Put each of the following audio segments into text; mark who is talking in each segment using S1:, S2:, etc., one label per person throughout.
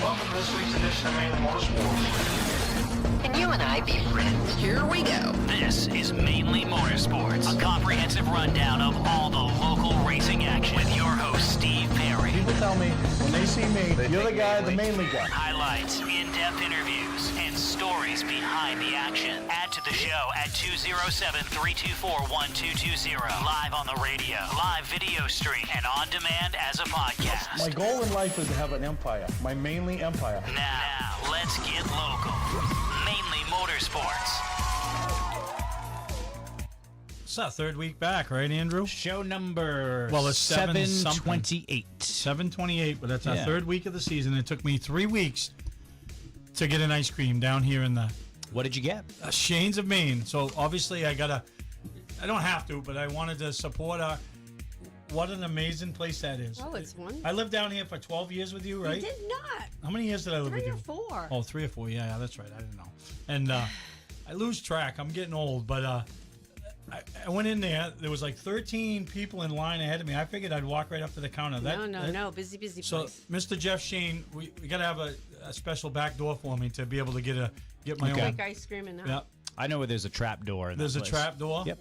S1: Welcome to this week's edition of Mainely Motorsports.
S2: Can you and I be friends? Here we go.
S3: This is Mainly Motorsports, a comprehensive rundown of all the local racing action with your host, Steve Perry.
S4: People tell me, when they see me, you're the guy, the mainly guy.
S3: Highlights, in-depth interviews, and stories behind the action. Add to the show at 207-324-1220. Live on the radio, live video stream, and on demand as a podcast.
S4: My goal in life is to have an empire, my mainly empire.
S3: Now, let's get local. Mainly Motorsports.
S5: It's our third week back, right, Andrew?
S6: Show number
S5: Well, it's
S6: 728.
S5: 728, but that's our
S6: Yeah.
S5: third week of the season. It took me 3 weeks to get an ice cream down here in the
S6: What did you get?
S5: Shane's of Maine. So obviously I don't have to, but I wanted to support what an amazing place that is.
S7: Oh, it's wonderful.
S5: I lived down here for 12 years with you, right?
S7: You did not.
S5: How many years did I live with
S7: 3
S5: you?
S7: or 4.
S5: Oh, 3 or 4. Yeah, that's right. I didn't know. And I lose track. I'm getting old, but I went in there. There was like 13 people in line ahead of me. I figured I'd walk right up to the counter.
S7: No. Busy
S5: So,
S7: place.
S5: Mr. Jeff Shane, we got to have a special back door for me to be able to get my
S7: Quick
S5: own.
S7: ice cream and that.
S5: Yeah.
S6: I know where there's a trap door. In
S5: There's
S6: that
S5: a
S6: place.
S5: trap door?
S6: Yep.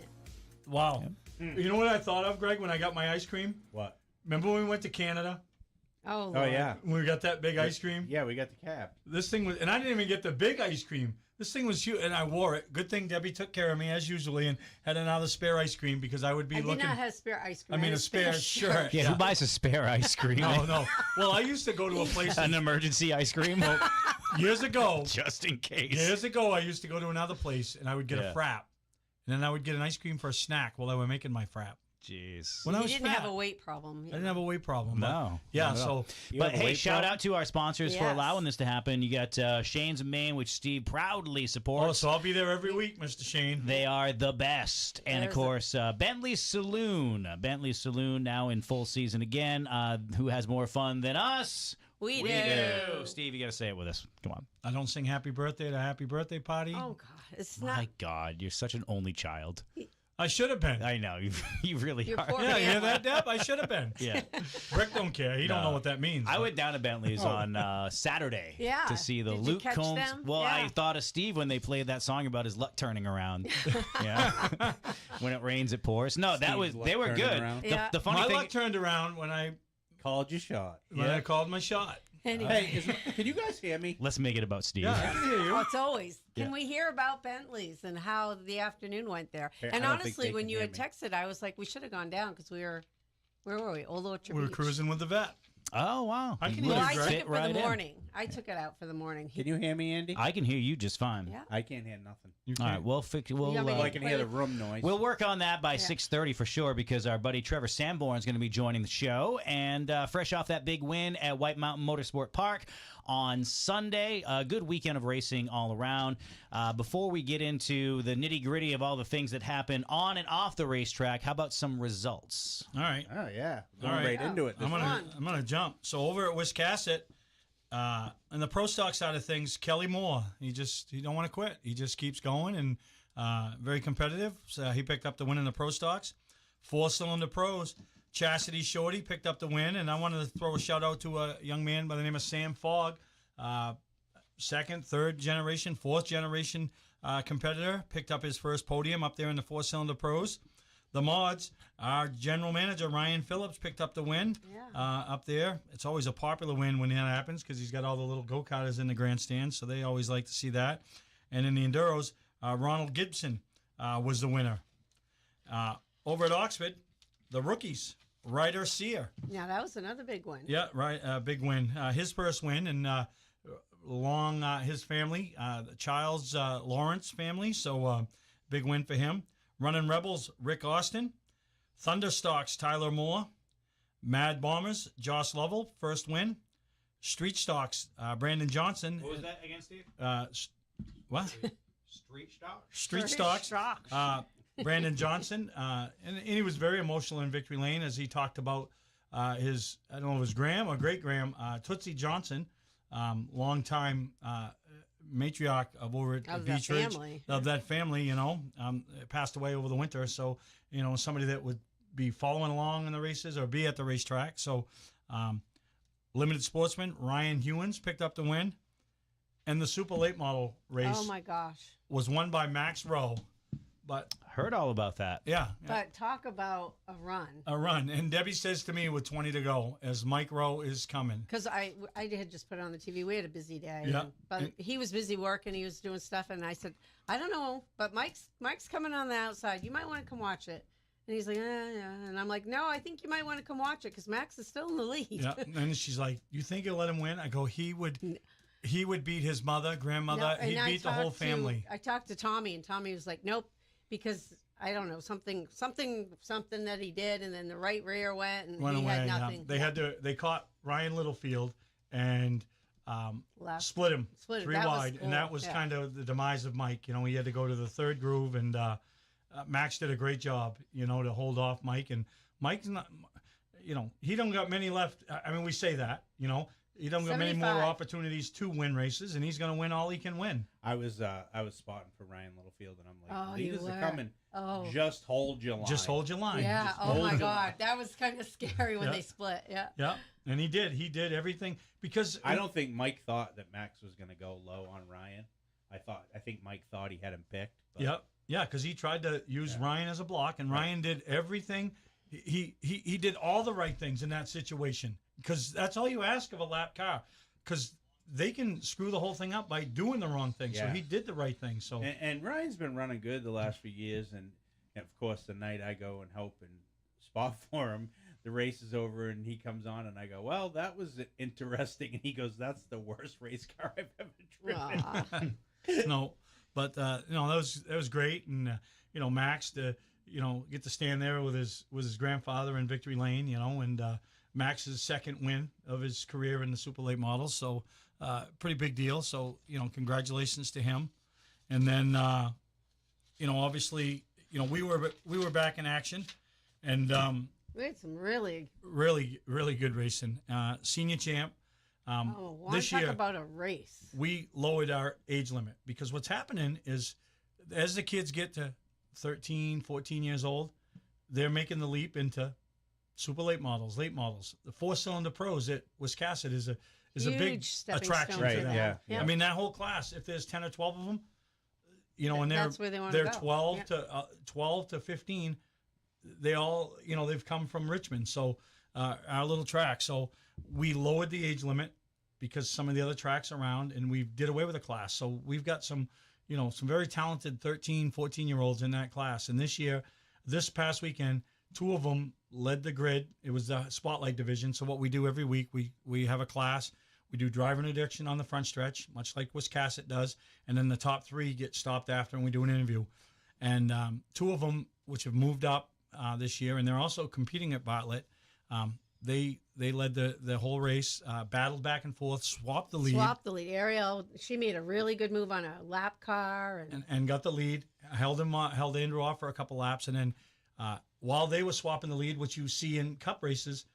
S5: Wow. You know what I thought of, Greg, when I got my ice cream?
S8: What?
S5: Remember when we went to Canada?
S7: Oh,
S8: Oh,
S7: Lord.
S8: yeah.
S5: When we got that big ice cream?
S8: Yeah, we got the cab.
S5: This thing was, and I didn't even get the big ice cream. This thing was huge, and I wore it. Good thing Debbie took care of me as usually and had another spare ice cream because I would be
S7: I
S5: looking.
S7: did not have spare ice cream.
S5: I mean,
S7: had
S5: a spare shirt.
S6: Yeah, who buys a spare ice cream?
S5: No. Well, I used to go to a place
S6: An emergency ice cream?
S5: years ago.
S6: Just in case.
S5: Years ago, I used to go to another place and I would get a frap, and then I would get an ice cream for a snack while they were making my frap.
S6: Jeez.
S5: When I
S7: You
S5: was
S7: didn't
S5: fat.
S7: have a weight problem.
S5: I didn't have a weight problem.
S6: No.
S5: Yeah,
S6: Not at all.
S5: so
S6: But hey, shout out to our sponsors for
S7: Yes.
S6: allowing this to happen. You got Shane's of Maine, which Steve proudly supports.
S5: so I'll be there every week, Mr. Shane.
S6: They are the best. And, of
S7: There's
S6: course, Bentley Saloon. Bentley Saloon now in full season again. Who has more fun than us?
S7: We
S6: We
S7: do.
S6: do. Steve, you got to say it with us. Come on.
S5: I don't sing happy birthday at a happy birthday party.
S7: Oh, God. It's
S6: My
S7: not.
S6: God, you're such an only child.
S5: I should have been.
S6: I know. You really
S7: Your
S6: are.
S7: poor
S5: Yeah, you hear
S7: family.
S5: that, Deb? I should have been.
S6: Yeah.
S5: Rick don't care. He don't
S6: No.
S5: know what that means.
S6: I went down to Bentley's on Saturday
S7: Yeah.
S6: to see the
S7: Did you
S6: Luke
S7: catch
S6: Combs.
S7: them?
S6: Well, I
S7: Yeah.
S6: thought of Steve when they played that song about his luck turning around. Yeah. When it rains, it pours. No, that
S8: Steve's
S6: was they
S8: luck
S6: were
S8: turning
S6: good.
S8: around.
S7: Yeah.
S6: The funny
S5: My
S6: thing,
S5: luck turned around when I
S8: Called you shot.
S5: called my shot.
S7: Anyway.
S8: Hey, can you guys hear me?
S6: let's make it about Steve.
S5: Yeah, I can hear you.
S7: Oh, it's always. Can
S6: Yeah.
S7: we hear about Bentley's and how the afternoon went there?
S8: I
S7: And
S8: don't think
S7: honestly,
S8: they
S7: when
S8: can
S7: you
S8: hear
S7: had
S8: me.
S7: texted, I was like, we should have gone down because we were, where were we? Old Orchard
S5: We were
S7: Beach.
S5: cruising with the vet.
S6: Oh wow.
S5: I can
S6: You
S5: hear
S7: Well,
S5: you,
S7: I
S5: Greg.
S7: took
S6: fit
S7: it for
S6: right
S7: the
S6: in.
S7: morning. I took it out for the morning.
S8: Can you hear me, Andy?
S6: I can hear you just fine.
S7: Yeah.
S8: I can't hear nothing.
S5: You
S6: All right,
S5: can't-
S6: we'll fix. We'll
S7: want me to
S8: Well, I can hear the room noise.
S6: we'll work on that by 6:30 for sure because our buddy Trevor Sanborn is going to be joining the show and fresh off that big win at White Mountain Motorsport Park on Sunday. A good weekend of racing all around. Before we get into the nitty gritty of all the things that happen on and off the racetrack, how about some results?
S5: All right.
S8: Oh, yeah.
S5: All
S8: Going
S5: right.
S8: right into it.
S5: I'm
S8: This
S5: gonna jump. So over at Wiscasset, in the pro stock side of things, Kelly Moore, he don't want to quit. He just keeps going and very competitive. So he picked up the win in the pro stocks. 4-cylinder pros, Chastity Shorty picked up the win, and I wanted to throw a shout out to a young man by the name of Sam Fogg, second, third generation, fourth generation competitor, picked up his first podium up there in the 4-cylinder pros. The mods, our general manager, Ryan Phillips, picked up the win up there. It's always a popular win when that happens because he's got all the little go-karters in the grandstand, so they always like to see that. And in the Enduros, Ronald Gibson was the winner. Over at Oxford, the rookies, Ryder Sear.
S7: Yeah, that was another big one.
S5: Yeah, right, big win. His first win, and his family, the Childs Lawrence family, so big win for him. Running Rebels, Rick Austin. Thunderstocks, Tyler Moore. Mad Bombers, Josh Lovell, first win. Street Stocks, Brandon Johnson.
S6: What was that again, Steve?
S5: What?
S6: Street stock.
S5: Street Stocks, Brandon Johnson. And he was very emotional in Victory Lane as he talked about his, I don't know if it was Graham or great Graham, Tootsie Johnson, longtime matriarch of over at
S7: Of that
S5: Beach Ridge.
S7: family.
S5: Of that family, passed away over the winter. So, somebody that would be following along in the races or be at the racetrack. So, limited sportsman, Ryan Hewins picked up the win. And the super late model race
S7: Oh, my gosh.
S5: was won by Max Rowe. But,
S6: Heard all about that.
S5: yeah.
S7: But talk about a run.
S5: A run. And Debbie says to me with 20 to go as Mike Rowe is coming.
S7: Because I had just put it on the TV. We had a busy day.
S5: Yeah.
S7: But he was busy working. He was doing stuff. And I said, I don't know, but Mike's coming on the outside. You might want to come watch it. And he's like, yeah. And I'm like, no, I think you might want to come watch it because Max is still in the lead.
S5: Yeah. And she's like, you think you'll let him win? I go, he would beat his mother, grandmother.
S7: No, and
S5: He'd
S7: I
S5: beat the whole
S7: talked to-
S5: family.
S7: I talked to Tommy, and Tommy was like, nope, because I don't know, something that he did, and then the right rear went, and
S5: Went
S7: he
S5: away.
S7: had
S5: Yeah.
S7: nothing.
S5: They caught Ryan Littlefield and split him
S7: Split him.
S5: 3
S7: That was
S5: wide,
S7: cool.
S5: and that was
S7: Yeah.
S5: kind of the demise of Mike. You know, he had to go to the 3rd groove, and Max did a great job, you know, to hold off Mike. And Mike's not, you know, he don't got many left. I mean, we say that, you know, he don't got many more
S7: 75.
S5: opportunities to win races, and he's going to win all he can win.
S8: I was spotting for Ryan Littlefield, and I'm like,
S7: Oh, you
S8: leaders are
S7: were.
S8: coming.
S7: Oh.
S8: Just hold your line.
S5: Just hold your line.
S7: Yeah.
S5: Just
S7: Oh
S5: hold
S7: my
S5: your
S7: God,
S5: line.
S7: that was kind of scary when
S5: Yeah.
S7: they split. Yeah.
S5: Yeah, and he did. He did everything because
S8: I don't think Mike thought that Max was going to go low on Ryan. I think Mike thought he had him picked. But
S5: Yep. Yeah, because he tried to use Ryan as a block, and Ryan did everything. He did all the right things in that situation, because that's all you ask of a lap car, because they can screw the whole thing up by doing the wrong thing. So
S8: Yeah.
S5: he did the right thing. So
S8: And Ryan's been running good the last few years, and of course the night I go and help and spot for him, the race is over and he comes on and I go, well, that was interesting, and he goes, that's the worst race car I've ever driven.
S7: Aw.
S5: no, but you know, that was great, and you know, Max to get to stand there with his grandfather in victory lane, you know, and Max's 2nd win of his career in the super late models, so pretty big deal. So you know, congratulations to him. And then you know, obviously, you know, we were back in action, and
S7: We had some really.
S5: really good racing. Senior champ.
S7: Want
S5: This
S7: to talk
S5: year
S7: about a race?
S5: we lowered our age limit, because what's happening is, as the kids get to 13, 14 years old, they're making the leap into super late models, late models. The 4-cylinder pros at Wiscasset is a big
S7: Huge stepping
S5: attraction
S7: stone
S5: to
S7: for
S5: them.
S7: them.
S8: Yeah.
S5: I mean, that whole class, if there's 10 or 12 of them, you know, and
S7: That's where they wanna
S5: they're
S7: go.
S5: 12 to 15, they all, you know, they've come from Richmond, so our little track. So we lowered the age limit because some of the other tracks around, and we did away with a class. So we've got some, you know, some very talented 13, 14-year-olds in that class. And this past weekend, 2 of them led the grid. It was the Spotlight division. So what we do every week, we have a class. We do driver introduction on the front stretch, much like Wiscasset does. And then the top 3 get stopped after, and we do an interview. And 2 of them, which have moved up this year, and they're also competing at Bartlett, they led the whole race, battled back and forth, swapped the lead.
S7: Swap the lead. Ariel, she made a really good move on a lap car,
S5: and got the lead, held Andrew off for a couple laps, and then while they were swapping the lead, which you see in cup races,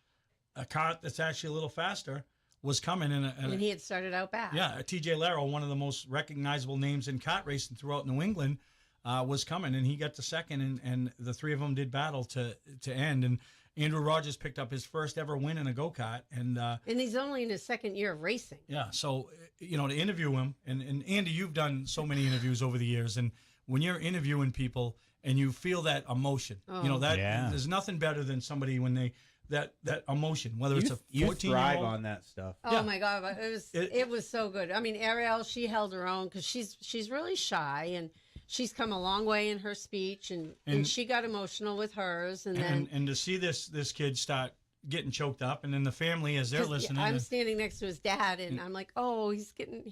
S5: a car that's actually a little faster was coming,
S7: and he had started out back.
S5: Yeah, TJ Laro, one of the most recognizable names in kart racing throughout New England, was coming, and he got to 2nd, and the 3 of them did battle to end. And Andrew Rogers picked up his first ever win in a go-kart, and
S7: he's only in his 2nd year of racing.
S5: yeah, so you know, to interview him, and Andy, you've done so many interviews over the years, and when you're interviewing people and you feel that emotion, you know, that there's nothing better than somebody when they that emotion, whether it's a 14-year-old.
S8: You thrive on that stuff.
S7: Oh my God, but it was so good. I mean, Ariel, she held her own, because she's really shy, and she's come a long way in her speech, and she got emotional with hers, and then
S5: and to see this kid start getting choked up, and then the family as they're listening.
S7: I'm standing next to his dad, and I'm like, oh, he's getting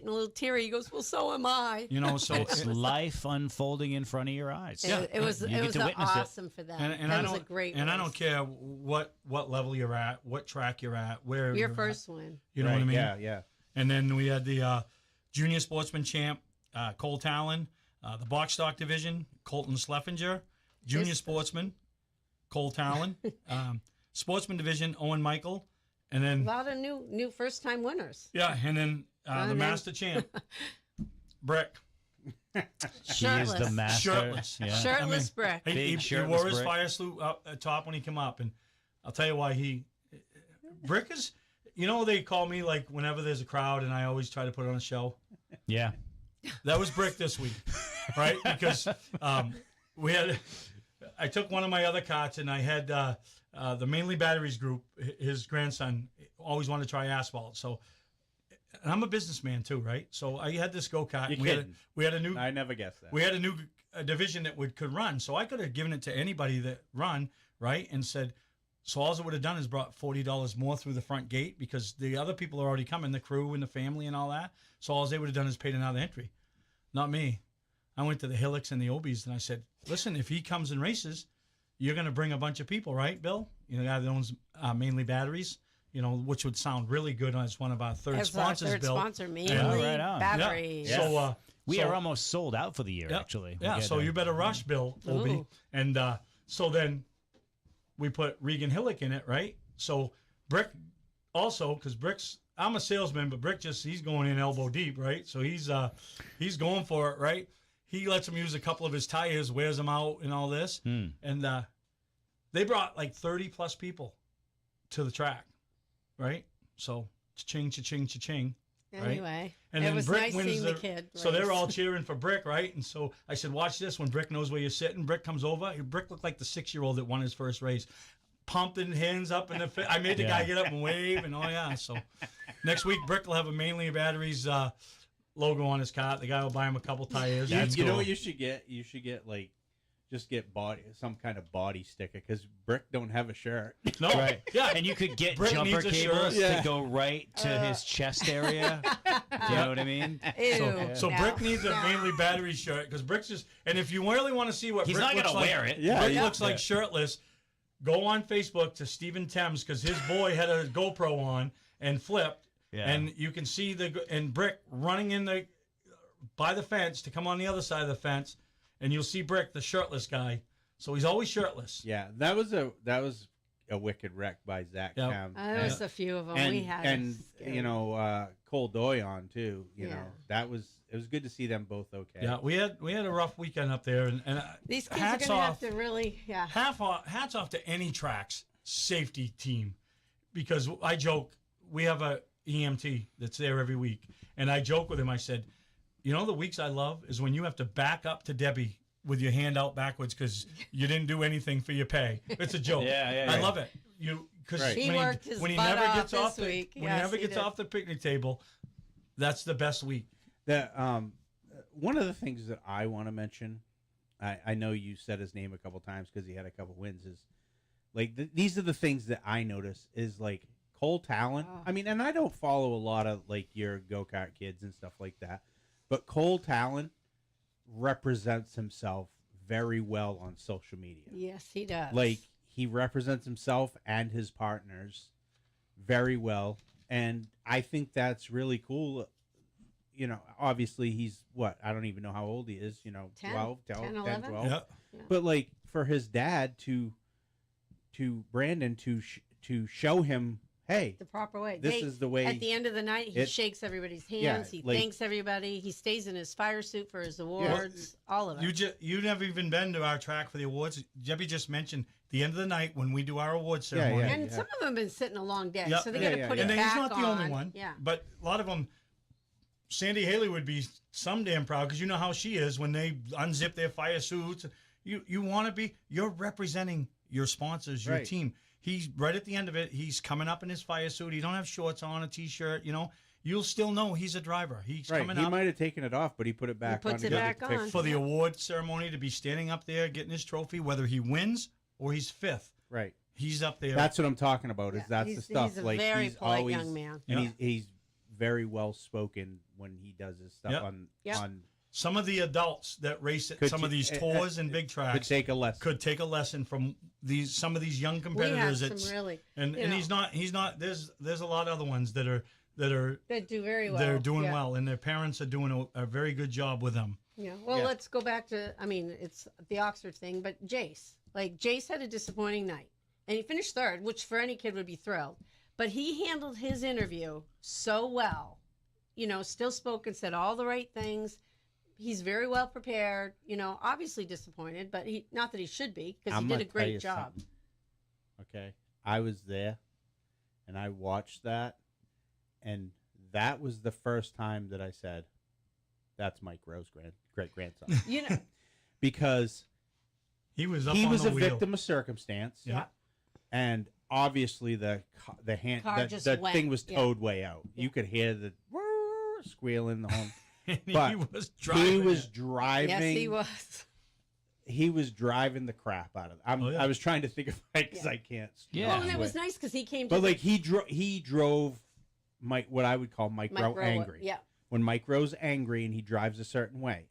S7: a little teary. He goes, well, so am I.
S5: You know, so
S6: It's life unfolding in front of your eyes.
S7: It was
S6: You get to witness it.
S7: awesome for them.
S5: and
S7: That was a great
S5: and I
S7: race.
S5: don't care what level you're at, what track you're at, where
S7: Your
S5: you're
S7: first
S5: at.
S7: win.
S5: You know what I mean?
S8: Yeah.
S5: And then we had the junior sportsman champ, Cole Talon, the box stock division, Colton Sleffinger, junior sportsman, Cole Talon, sportsman division, Owen Michael, and
S7: A
S5: then
S7: lot of new first time winners.
S5: and then the
S7: then-
S5: master champ, Brick.
S6: He is the master.
S5: Shirtless.
S6: Yeah.
S7: Shirtless Brick.
S5: He
S6: Big
S5: wore
S6: shirtless
S5: his
S6: Brick.
S5: fire salute up at top when he came up, and I'll tell you why Brick is. You know, they call me like whenever there's a crowd, and I always try to put on a show.
S6: Yeah.
S5: That was Brick this week, right? Because I took one of my other carts, and I had the Mainly Batteries group. His grandson always wanted to try asphalt, so. And I'm a businessman too, right? So I had this go-kart.
S8: You're
S5: and
S8: kidding.
S5: We had a new.
S8: I never guessed that.
S5: We had a new division that could run, so I could have given it to anybody that run, right? And said, so all I would have done is brought $40 more through the front gate, because the other people are already coming, the crew and the family and all that. So all they would have done is paid another entry. Not me. I went to the Hillocks and the Obies, and I said, listen, if he comes and races, you're going to bring a bunch of people, right, Bill? You know, the guy that owns Mainly Batteries. which would sound really good as one of our third
S7: As our
S5: sponsors,
S7: third
S5: Bill.
S7: sponsor, Mainly
S6: right on.
S7: Batteries.
S5: Yeah. So
S6: We are almost sold out for the year, actually. We
S5: Yeah,
S6: get,
S5: so you better rush, Bill, Obi.
S7: Ooh.
S5: And so then we put Regan Hillick in it, right? So Brick also, because Brick's, I'm a salesman, but Brick he's going in elbow deep, right? So he's going for it, right? He lets him use a couple of his tires, wears them out and all this. And they brought like 30 plus people to the track, right? So cha-ching, cha-ching, cha-ching. Right?
S7: Anyway,
S5: And
S7: it
S5: then
S7: was
S5: Brick
S7: nice
S5: wins
S7: seeing the kid.
S5: So they're
S7: race.
S5: all cheering for Brick, right? And so I said, watch this. When Brick knows where you're sitting, Brick comes over. Brick looked like the 6-year-old that won his first race. Pumping hands up in the I made the guy get up and wave and so next week Brick will have a Mainly Batteries logo on his car. The guy will buy him a couple tires.
S8: You know what you should get? You should get just get some kind of body sticker because Brick don't have a shirt.
S5: No,
S6: Right.
S5: Yeah,
S6: And you could get
S5: Brick
S6: jumper
S5: needs a
S6: cables
S5: shirt.
S6: to go right to his chest area. Do you know what I mean?
S7: Ew,
S5: So
S7: no,
S5: Brick needs a
S7: no.
S5: Mainly Batteries shirt because Brick's just. And if you really want to see what
S6: He's
S5: Brick
S6: not
S5: looks
S6: going to
S5: like,
S6: wear it.
S8: Yeah,
S5: Brick
S8: yeah.
S5: looks like shirtless. Go on Facebook to Stephen Thames because his boy had a GoPro on and flipped, and you can see and Brick running in by the fence to come on the other side of the fence, and you'll see Brick, the shirtless guy. So he's always shirtless.
S8: Yeah, that was a wicked wreck by Zach
S5: Yep.
S8: Tam.
S7: There was a few of them
S8: and
S7: we had.
S8: and
S7: scary.
S8: Cole Doy on too. You
S7: Yeah.
S8: know, it was good to see them both okay.
S5: Yeah, we had a rough weekend up there, and
S7: These kids are
S5: hats
S7: going to have
S5: off.
S7: to really,
S5: Hats off to any tracks safety team, because I joke, we have a EMT that's there every week, and I joke with him. I said, the weeks I love is when you have to back up to Debbie with your hand out backwards because you didn't do anything for your pay. It's a joke.
S6: Yeah.
S5: I love it. Because
S8: Right.
S7: He worked his
S5: when he
S7: butt
S5: never
S7: off
S5: gets off
S7: this
S5: the
S7: week.
S5: when he
S7: Yes,
S5: never
S7: he
S5: gets
S7: did.
S5: off the picnic table, that's the best week.
S8: One of the things that I want to mention, I know you said his name a couple times because he had a couple wins. Is like these are the things that I notice is like Cole Talon.
S7: Oh.
S8: I mean, and I don't follow a lot of like your go-kart kids and stuff like that, but Cole Talon represents himself very well on social media.
S7: Yes, he does.
S8: Like he represents himself and his partners very well, and I think that's really cool. Obviously he's what? I don't even know how old he is,
S7: 10,
S8: 12,
S7: 10,
S8: 10,
S7: 11?
S8: 12.
S5: Yeah.
S8: But like for his dad to Brandon to show him, hey,
S7: the proper way.
S8: this is the way.
S7: At the end of the night, he shakes everybody's hands.
S8: Yeah,
S7: He
S8: like-
S7: thanks everybody. He stays in his fire suit for his awards. All of it.
S5: You never even been to our track for the awards. Debbie just mentioned the end of the night when we do our award ceremony.
S8: yeah.
S7: and some of them have been sitting a long day,
S5: Yep.
S7: so they
S8: Yeah,
S7: got to
S8: yeah,
S7: put
S8: yeah.
S7: it
S5: And
S7: back
S5: he's not the
S7: on.
S5: only one.
S7: Yeah.
S5: But a lot of them, Sandy Haley would be some damn proud because you know how she is when they unzip their fire suits. You want to be, you're representing your sponsors, your
S8: Right.
S5: team. He's right at the end of it. He's coming up in his fire suit. He don't have shorts on, a T-shirt. You'll still know he's a driver. He's
S8: right.
S5: coming
S8: He
S5: up
S8: might have taken it off, but he put it back on.
S7: puts
S8: to
S7: it
S8: get
S7: back
S8: the
S7: on.
S8: picture.
S5: for the award ceremony to be standing up there getting his trophy, whether he wins or he's fifth.
S8: Right.
S5: He's up there.
S8: That's what I'm talking about. Is
S7: Yeah,
S8: that's the
S7: he's-
S8: stuff.
S7: he's a
S8: like
S7: very
S8: he's
S7: polite
S8: always,
S7: young man.
S8: and
S5: Yeah.
S8: he's very well spoken when he does his stuff
S5: Yep.
S8: on
S7: Yep.
S8: on.
S5: Some of the adults that race at
S8: Could
S5: some
S8: you-
S5: of these tours and big
S8: Could
S5: tracks
S8: take a lesson.
S5: could take a lesson from some of these young
S7: We have
S5: competitors.
S7: some
S5: It's-
S7: really,
S5: and
S7: you
S5: and
S7: know,
S5: he's not. There's a lot of other ones that are
S7: that do very well.
S5: they're doing
S7: yeah.
S5: well, and their parents are doing a very good job with them.
S7: Yeah. Well,
S8: Yeah.
S7: let's go back to. I mean, it's the Oxford thing, but Jace, Jace had a disappointing night, and he finished third, which for any kid would be thrilled. But he handled his interview so well. Still spoke and said all the right things. He's very well prepared. Obviously disappointed, but not that he should be because
S8: I'm
S7: he did
S8: gonna
S7: a
S8: tell
S7: great
S8: you
S7: job.
S8: something. Okay, I was there, and I watched that, and that was the first time that I said, "That's Mike Rowe's great grandson," because
S5: He was up
S8: he
S5: on
S8: was
S5: the
S8: a
S5: wheel.
S8: victim of circumstance.
S5: Yeah.
S8: And obviously the hand
S7: Car just
S8: the
S7: went,
S8: thing was
S7: yeah.
S8: towed way out. You could hear the squealing the home. But
S5: he was driving.
S8: He was
S5: it.
S8: driving.
S7: Yes, he was.
S8: He was driving the crap out of it.
S5: Oh, yeah.
S8: I was trying to think of it because
S7: Yeah.
S8: I can't.
S6: Yeah.
S7: Well, and it was nice because he came.
S8: But
S7: to
S8: like he drove Mike, what I would call Mike Rowe angry.
S7: Yeah.
S8: When Mike Rowe's angry and he drives a certain way,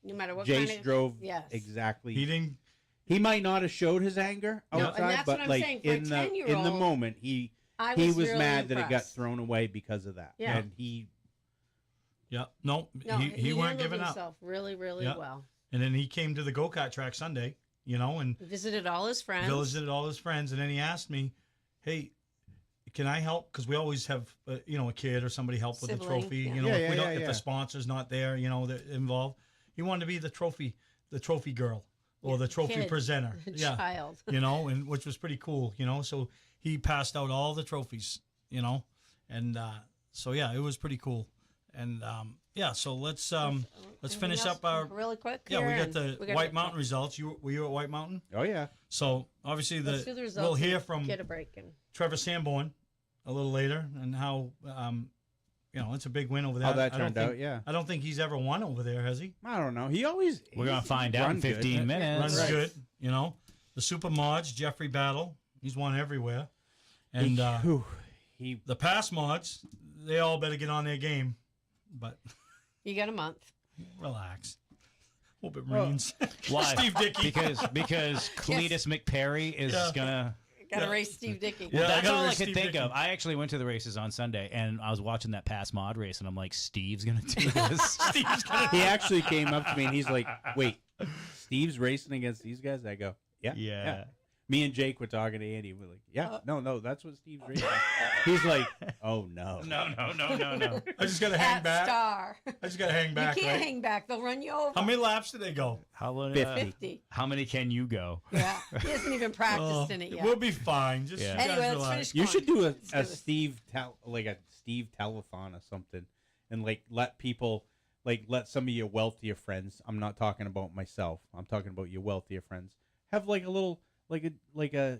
S7: No matter what
S8: Jace
S7: kind of.
S8: drove
S7: Yes.
S8: exactly.
S5: He didn't.
S8: He might not have showed his anger
S7: No, and
S8: outside,
S7: that's
S8: but
S7: what I'm
S8: like
S7: saying, for a
S8: in the
S7: 10-year-old
S8: moment he he
S7: was
S8: was
S7: really
S8: mad that it got
S7: impressed.
S8: thrown away because of that.
S7: Yeah.
S8: And he
S5: Yeah, no,
S7: No,
S5: he weren't
S7: handled
S5: giving up.
S7: himself really, really
S5: Yeah.
S7: well.
S5: And then he came to the go-kart track Sunday, and
S7: He visited all his friends.
S5: visited all his friends. And then he asked me, hey, can I help? Because we always have, a kid or somebody help with the
S7: Sibling,
S5: trophy.
S7: yeah.
S5: If we don't, if the sponsor's not there, they're involved. He wanted to be the trophy girl or the trophy
S7: Kid.
S5: presenter. Yeah.
S7: Child.
S5: And which was pretty cool, So he passed out all the trophies, and so yeah, it was pretty cool. And so let's
S7: Anything
S5: finish
S7: else
S5: up our
S7: really quick.
S5: yeah. We
S7: here?
S5: got the
S7: We gotta
S5: White
S7: get-
S5: Mountain results. Were you at White Mountain?
S8: Oh yeah.
S5: So obviously
S7: Let's do the results.
S5: we'll hear
S7: and
S5: from
S7: Get a break. And
S5: Trevor Sanborn a little later and how it's a big win over there.
S8: How that
S5: I don't
S8: turned
S5: think-
S8: out, yeah.
S5: I don't think he's ever won over there, has he?
S8: I don't know. He always
S6: We're going to find out in
S8: run good.
S6: 15 minutes.
S5: Runs
S8: Right.
S5: good, The Super Mods, Jeffrey Battle, he's won everywhere. And
S8: Whew. He
S5: the past mods, they all better get on their game. But
S7: you got a month.
S5: relax. Hope it rains.
S6: Why?
S5: Steve Dickey.
S6: Because Cletus McPerry is
S5: Yeah.
S6: going to...
S7: Got to race Steve Dickey.
S5: Yeah. I
S6: That's
S5: gotta
S6: all I
S5: race
S6: could
S5: Steve
S6: think
S5: Dickey.
S6: of. I actually went to the races on Sunday, and I was watching that past mod race, and I'm like, Steve's going to do this.
S5: Steve's gonna
S8: he actually came up to me and he's like, "Wait, Steve's racing against these guys?" I go, "Yeah,
S6: Yeah.
S8: Me and Jake were talking to Andy. We're like, "Yeah, no, that's what Steve's racing." He's like, "Oh no,
S6: No.
S5: I just got to hang
S7: At
S5: back.
S7: Star.
S5: I just got to hang back,
S7: you can't
S5: right?
S7: hang back. They'll run you over.
S5: How many laps did they go?
S6: How,
S7: 50.
S6: how many can you go?
S7: Yeah. He hasn't even practiced in it yet.
S5: We'll be fine. Just
S6: Yeah.
S5: you guys
S7: Anyway, let's
S5: relax.
S7: finish.
S8: You should do a
S7: Let's do this.
S8: Steve telethon or something, and let people let some of your wealthier friends. I'm not talking about myself. I'm talking about your wealthier friends. Have a little you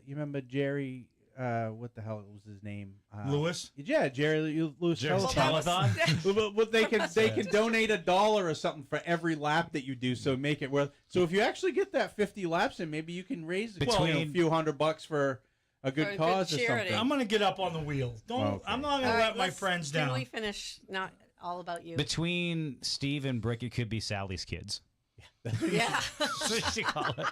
S8: remember Jerry? What the hell was his name?
S5: Lewis?
S8: Yeah, Jerry Lewis
S6: Jerry's
S8: telethon.
S6: telethon?
S8: But they can donate $1 or something for every lap that you do, so make it worth. So if you actually get that 50 laps in, maybe you can raise a few $100 for a good
S7: For a good
S8: cause or
S7: charity.
S8: something.
S5: I'm gonna get up on the wheel. Don't.
S8: Okay.
S5: I'm not gonna
S7: All
S5: let
S7: right,
S5: my
S7: let's-
S5: friends
S7: Can
S5: down.
S7: we finish? Not all about you.
S6: Between Steve and Brick, it could be Sally's kids.
S7: Yeah.
S6: That's what you call it.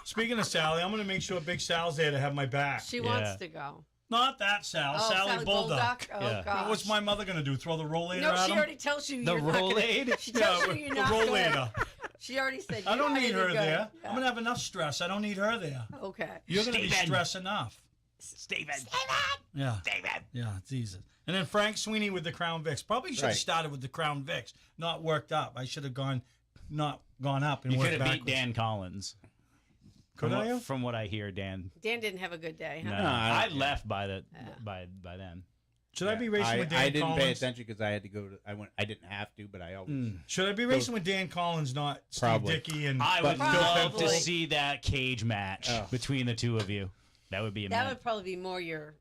S5: Speaking of Sally, I'm gonna make sure Big Sal's there to have my back.
S7: She wants to go.
S5: Not that Sal.
S7: Oh,
S5: Sally Bulldog.
S7: Oh,
S6: Yeah.
S7: gosh.
S5: What's my mother gonna do? Throw the rollator
S7: No,
S5: at
S7: she
S5: him?
S7: already tells you
S6: The
S7: you're not gonna-
S6: rollade?
S7: She tells you you're
S5: the
S7: not going.
S5: rollator.
S7: She already said.
S5: I don't
S7: you're
S5: need
S7: not
S5: her
S7: even
S5: there.
S7: going.
S5: I'm gonna have enough stress. I don't need her there.
S7: Okay.
S5: You're gonna be
S6: Steven.
S5: stressed enough.
S6: Steven.
S5: Yeah. Yeah, Jesus. And then Frank Sweeney with the Crown Vics. Probably should have
S8: Right.
S5: started with the Crown Vics, not worked up. I should have not gone up and
S6: You
S5: worked
S6: could have
S5: backwards.
S6: beat Dan Collins.
S5: Could
S6: From
S5: I
S6: what-
S5: have?
S6: From what I hear, Dan.
S7: Dan didn't have a good day, huh?
S6: No,
S8: No, I
S6: I
S8: don't-
S6: left by then.
S5: Should I be racing with Dan
S8: I didn't
S5: Collins?
S8: pay attention because I had to go to. I didn't have to, but I always.
S5: Should I be racing with Dan Collins, not Steve
S8: Probably.
S5: Dickey and
S6: I would
S8: But-
S6: love to
S7: Probably.
S6: see that cage match
S8: Oh.
S6: between the two of you. That would be
S7: That
S6: amazing.
S7: would probably be more your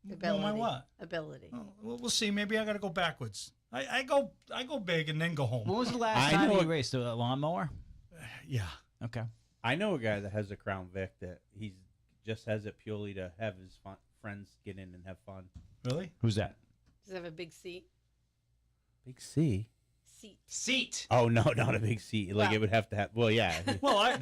S5: Well,
S7: ability.
S5: my what?
S7: Ability.
S5: Oh, well, we'll see. Maybe I got to go backwards. I go big and then go home.
S6: When was the last
S8: I
S6: time
S8: know
S6: you
S8: a-
S6: raced a lawnmower?
S5: Yeah.
S6: Okay.
S8: I know a guy that has a Crown Vic that he just has it purely to have his friends get in and have fun.
S5: Really?
S6: Who's that?
S7: Does it have a big seat?
S8: Big C.
S7: Seat.
S6: Seat.
S8: Oh no, not a big C. Like
S7: Well-
S8: it would have to have. Well, yeah.
S5: Well,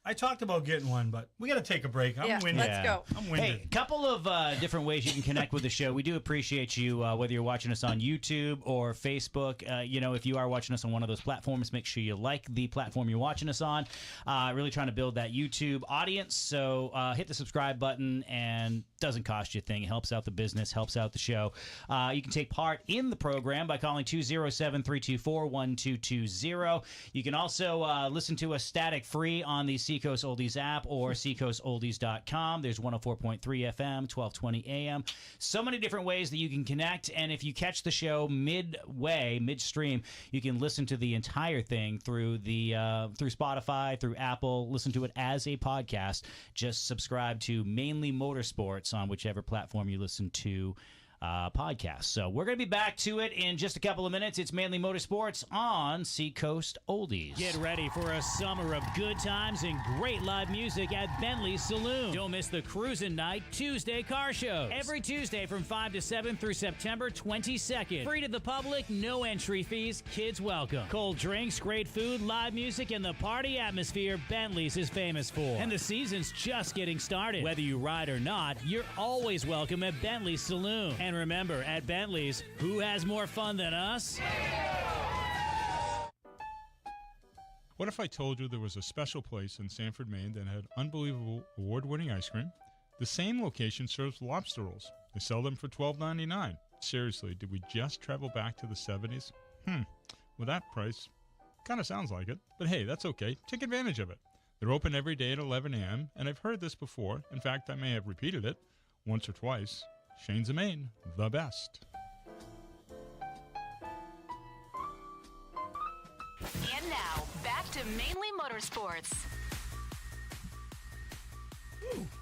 S5: I talked about getting one, but we got to take a break. I'm
S7: Yeah,
S5: winded.
S7: let's go.
S5: I'm winded.
S6: Hey, a couple of different ways you can connect with the show. We do appreciate you, whether you're watching us on YouTube or Facebook. If you are watching us on one of those platforms, make sure you like the platform you're watching us on. Really trying to build that YouTube audience. So hit the subscribe button, and doesn't cost you a thing. It helps out the business, helps out the show. You can take part in the program by calling 207-324-1220. You can also listen to us static free on the Seacoast Oldies app or seacoastoldies.com. There's 104.3 FM, 1220 AM. So many different ways that you can connect. And if you catch the show midstream, you can listen to the entire thing through through Spotify, through Apple. Listen to it as a podcast. Just subscribe to Mainly Motorsports on whichever platform you listen to podcast. So we're going to be back to it in just a couple of minutes. It's Mainly Motorsports on Seacoast Oldies.
S9: Get ready for a summer of good times and great live music at Bentley's Saloon. Don't miss the Cruisin' Night Tuesday car shows. Every Tuesday from 5 to 7 through September 22nd. Free to the public, no entry fees, kids welcome. Cold drinks, great food, live music, and the party atmosphere Bentley's is famous for. And the season's just getting started. Whether you ride or not, you're always welcome at Bentley's Saloon. And remember, at Bentley's, who has more fun than us?
S10: What if I told you there was a special place in Sanford, Maine that had unbelievable award-winning ice cream? The same location serves lobster rolls. They sell them for $12.99. Seriously, did we just travel back to the 70s? With that price, kind of sounds like it. But hey, that's okay. Take advantage of it. They're open every day at 11 a.m., and I've heard this before. In fact, I may have repeated it once or twice. Shane's of Maine, the best.
S11: And now, back to Mainly Motorsports.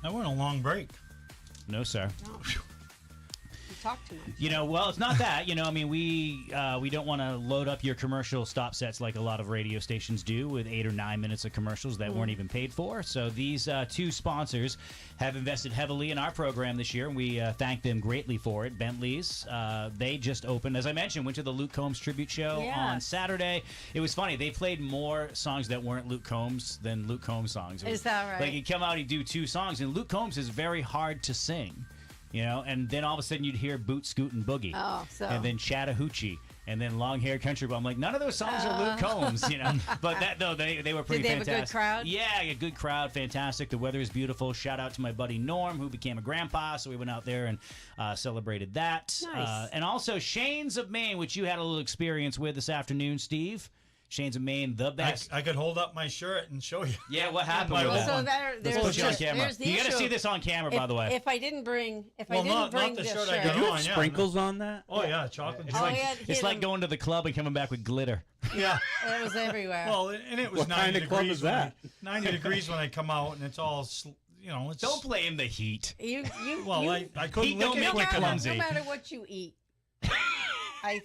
S5: That went a long break.
S6: No, sir.
S7: You talk too much.
S6: You know, well, it's not that. You know, I mean, we don't want to load up your commercial stop sets like a lot of radio stations do with 8 or 9 minutes of commercials that weren't even paid for. So these two sponsors have invested heavily in our program this year, and we thank them greatly for it. Bentley's, they just opened, as I mentioned, went to the Luke Combs tribute show on Saturday. It was funny. They played more songs that weren't Luke Combs than Luke Combs songs.
S7: Is that right?
S6: Like, he'd come out, he'd do 2 songs, and Luke Combs is very hard to sing. You know, and then all of a sudden you'd hear Boot Scoot and Boogie.
S7: Oh, so.
S6: And then Chattahoochee. And then Long Hair Country Boy. I'm like, none of those songs are Luke Combs, you know. But that, though, they were pretty
S7: Did they
S6: fantastic.
S7: have a good crowd?
S6: Yeah, a good crowd. Fantastic. The weather is beautiful. Shout out to my buddy Norm, who became a grandpa. So we went out there and celebrated that.
S7: Nice.
S6: And also Shane's of Maine, which you had a little experience with this afternoon, Steve. Shane's of Maine, the best.
S5: I could hold up my shirt and show you.
S6: Yeah, what happened
S5: My
S6: with
S5: old
S6: that?
S7: So
S5: one.
S7: there's
S6: Let's put you on
S7: the-
S6: camera.
S7: there's the
S6: You got to
S7: issue.
S6: see this on camera, by the way.
S7: If I didn't bring,
S5: Well, not
S7: bring
S5: the
S7: this
S5: shirt I
S7: shirt,
S5: got
S8: Did you
S5: on,
S8: have
S5: yeah.
S8: sprinkles on that?
S5: Oh, yeah, chocolate.
S6: It's
S7: Oh,
S6: like,
S7: he had
S6: it's
S7: hit
S6: like
S7: him.
S6: going to the club and coming back with glitter.
S5: Yeah.
S7: it was everywhere.
S5: Well, and it was
S8: What
S5: 90
S8: kind of club
S5: degrees
S8: is
S5: when
S8: that?
S5: 90 degrees when I come out, and it's all, you know, it's...
S6: Don't blame the heat.
S7: you,
S5: Well,
S7: you,
S5: I couldn't
S6: Heat
S5: lick
S6: don't
S5: it
S6: make
S5: quick
S6: you
S5: enough.
S6: clumsy.
S7: no matter what you eat. I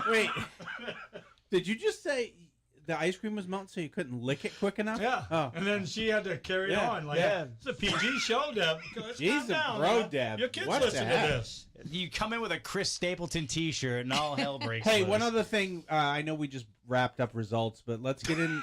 S8: Wait. Did you just say the ice cream was melting so you couldn't lick it quick enough?
S5: Yeah.
S8: Oh.
S5: And then she had to carry
S8: Yeah,
S5: on. Like,
S8: yeah.
S5: it's a PG show, Deb. Let's
S8: She's
S5: calm
S8: a
S5: down,
S8: bro,
S5: now.
S8: Deb.
S5: Your kids
S8: What the
S5: listen to
S8: heck?
S5: this.
S6: You come in with a Chris Stapleton T-shirt and all hell breaks
S8: Hey,
S6: loose.
S8: one other thing. I know we just wrapped up results, but let's get in.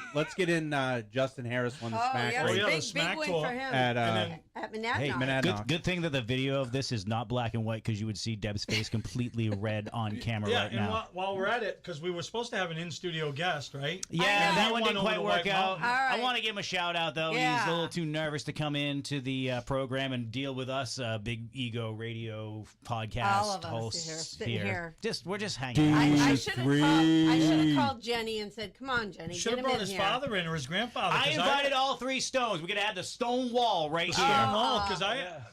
S8: Justin Harris won the
S7: oh
S8: Smack
S7: yeah,
S5: Oh,
S8: race
S5: yeah,
S7: big,
S5: the Smack
S7: big win
S5: tour.
S7: for him
S8: at
S5: And then
S7: at Monadnock.
S6: Hey,
S8: Monadnock.
S6: good thing that the video of this is not black and white because you would see Deb's face completely red on camera
S5: Yeah,
S6: right
S5: and
S6: now.
S5: while we're at it, because we were supposed to have an in-studio guest, right?
S6: Yeah,
S7: I know.
S6: that
S5: You
S6: one
S5: won
S6: didn't
S5: over
S6: quite
S5: to
S6: work
S5: White
S6: out.
S5: Mountain.
S7: All right.
S6: I want to give him a shout out though.
S7: Yeah.
S6: He's a little too nervous to come into the program and deal with us, big ego radio podcast
S7: All of us
S6: hosts
S7: here, sitting here.
S6: We're just hanging out.
S7: I should have called Jenny and said, "Come on, Jenny,
S5: Should
S7: get
S5: have
S7: him
S5: brought
S7: in
S5: his
S7: here."
S5: father in or his grandfather.
S6: I
S5: 'cause
S6: invited all 3 Stones. We're gonna have the stone wall right here.
S5: Because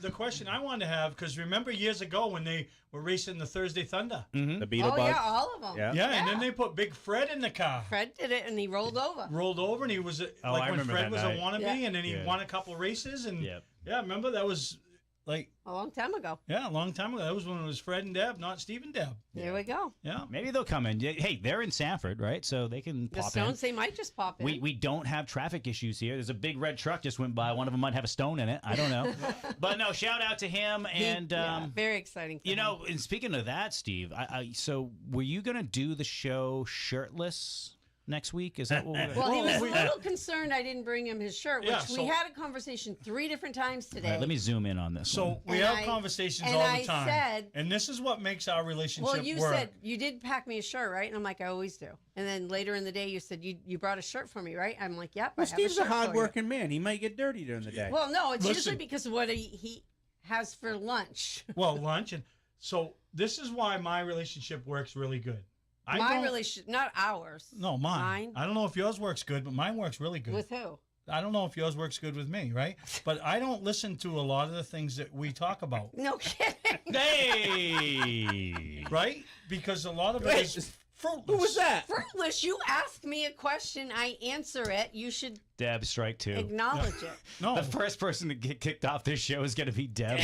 S5: the question I wanted to have, because remember years ago when they were racing the Thursday Thunder?
S8: The Beetle
S7: Oh
S8: Bug.
S7: yeah, all of them.
S8: Yeah.
S5: Yeah, and then they put Big Fred in the car.
S7: Fred did it, and he rolled over.
S5: Rolled over, and he was
S6: I
S5: like when
S6: remember
S5: Fred
S6: that
S5: was
S6: night.
S5: a wannabe,
S7: Yeah.
S5: and then he
S6: Yeah.
S5: won a couple races, and
S6: Yep.
S5: yeah, remember that was like
S7: A long time ago.
S5: a long time ago. That was when it was Fred and Deb, not Steve and Deb.
S7: There we go.
S5: Yeah,
S6: Maybe they'll come in. Hey, they're in Sanford, right? So they can
S7: The
S6: pop
S7: Stones, they might just pop in.
S6: in. We don't have traffic issues here. There's a big red truck just went by. One of them might have a stone in it. I don't know. But no, shout out to him. And
S7: yeah, very exciting. For
S6: you
S7: him.
S6: know, and speaking of that, Steve, so were you gonna do the show shirtless next week? Is that what we're
S7: Well, he was a
S5: we-
S7: little concerned I didn't bring him his shirt, which
S5: Yeah,
S7: we
S5: so-
S7: had a conversation 3 different times today.
S6: All right, let me zoom in on this.
S5: so
S6: one.
S5: we
S7: And
S5: have
S7: I-
S5: conversations
S7: and
S5: all
S7: I
S5: the time,
S7: said-
S5: and this is what makes our relationship
S7: Well, you
S5: work.
S7: said you did pack me a shirt, right? And I'm like, I always do. And then later in the day, you said you brought a shirt for me, right? I'm like, yep.
S8: Well,
S7: I have
S8: Steve's a
S7: shirt for you.
S8: hard-working man. He might get dirty during the day.
S7: Well, no, it's
S5: Listen.
S7: usually because of what he has for lunch.
S5: Well, lunch, and so this is why my relationship works really good. I
S7: My
S5: don't-
S7: relationship, not ours.
S5: No, mine. I don't know if yours works good, but mine works really good.
S7: With who?
S5: I don't know if yours works good with me, right? But I don't listen to a lot of the things that we talk about,
S7: No kidding.
S6: Hey!
S5: right? Because a lot of it is Fruitless.
S8: Who was that?
S7: Fruitless, you ask me a question, I answer it. You should
S6: Deb, strike two.
S7: acknowledge it.
S5: No.
S6: The first person to get kicked off this show is going to be Deb.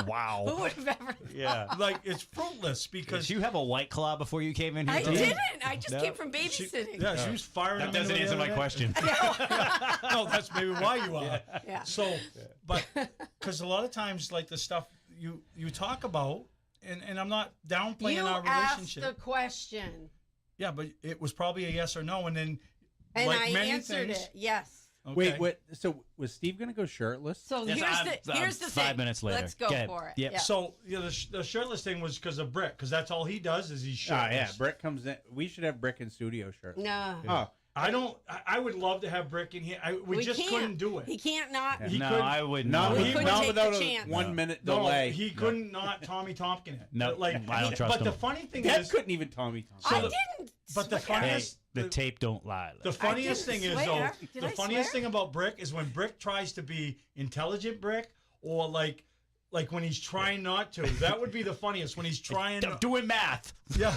S6: Wow.
S7: Who would have ever?
S6: Yeah.
S5: Like, it's fruitless because
S6: Did you have a White Claw before you came in here
S7: I
S6: today?
S7: didn't. I just
S6: No.
S7: came from
S5: she,
S7: babysitting.
S5: yeah, she was firing
S6: That
S5: them
S6: doesn't
S5: into the
S6: answer my
S5: other day.
S6: question.
S5: No, that's maybe why you are.
S7: Yeah.
S5: So, but because a lot of times, like the stuff you talk about, and I'm not downplaying
S7: You
S5: our
S7: asked
S5: relationship.
S7: the question,
S5: Yeah, but it was probably a yes or no, and then
S7: and
S5: like
S7: I
S5: many
S7: answered
S5: things,
S7: it. Yes.
S5: Okay.
S8: Wait, what? So was Steve going to go shirtless?
S7: So
S6: Yes,
S7: here's the thing.
S6: 5 minutes later.
S7: Let's go
S6: Go ahead.
S7: for it.
S6: Yep.
S7: Yeah.
S5: So the shirtless thing was because of Brick, because that's all he does is he's
S8: Oh,
S5: shirtless.
S8: yeah. Brick comes in. We should have Brick in studio shirts.
S7: No.
S8: Oh,
S5: I don't. I would love to have Brick in here. We just
S7: can't.
S5: couldn't do it.
S7: He can't not.
S5: He
S6: No,
S5: couldn't-
S6: I wouldn't.
S8: not,
S7: We
S8: with-
S7: couldn't
S8: not
S7: take
S8: without
S7: the
S8: a
S7: chance.
S8: 1 minute
S5: No,
S8: delay.
S5: he couldn't not Tommy Tompkin it.
S6: No,
S5: like
S6: I don't trust
S5: But
S6: him.
S5: the funny thing
S8: Deb
S5: is,
S8: couldn't even Tommy.
S7: I
S5: the-
S7: didn't.
S5: but the
S7: swear.
S6: Hey,
S5: funniest,
S6: the tape don't lie.
S5: the funniest
S7: didn't
S5: thing is
S7: swear.
S5: though,
S7: Did
S5: the
S7: I
S5: funniest
S7: swear?
S5: thing about Brick is when Brick tries to be intelligent Brick, or like when he's trying not to. That would be the funniest when he's trying.
S6: I'm doing math.
S5: Yeah,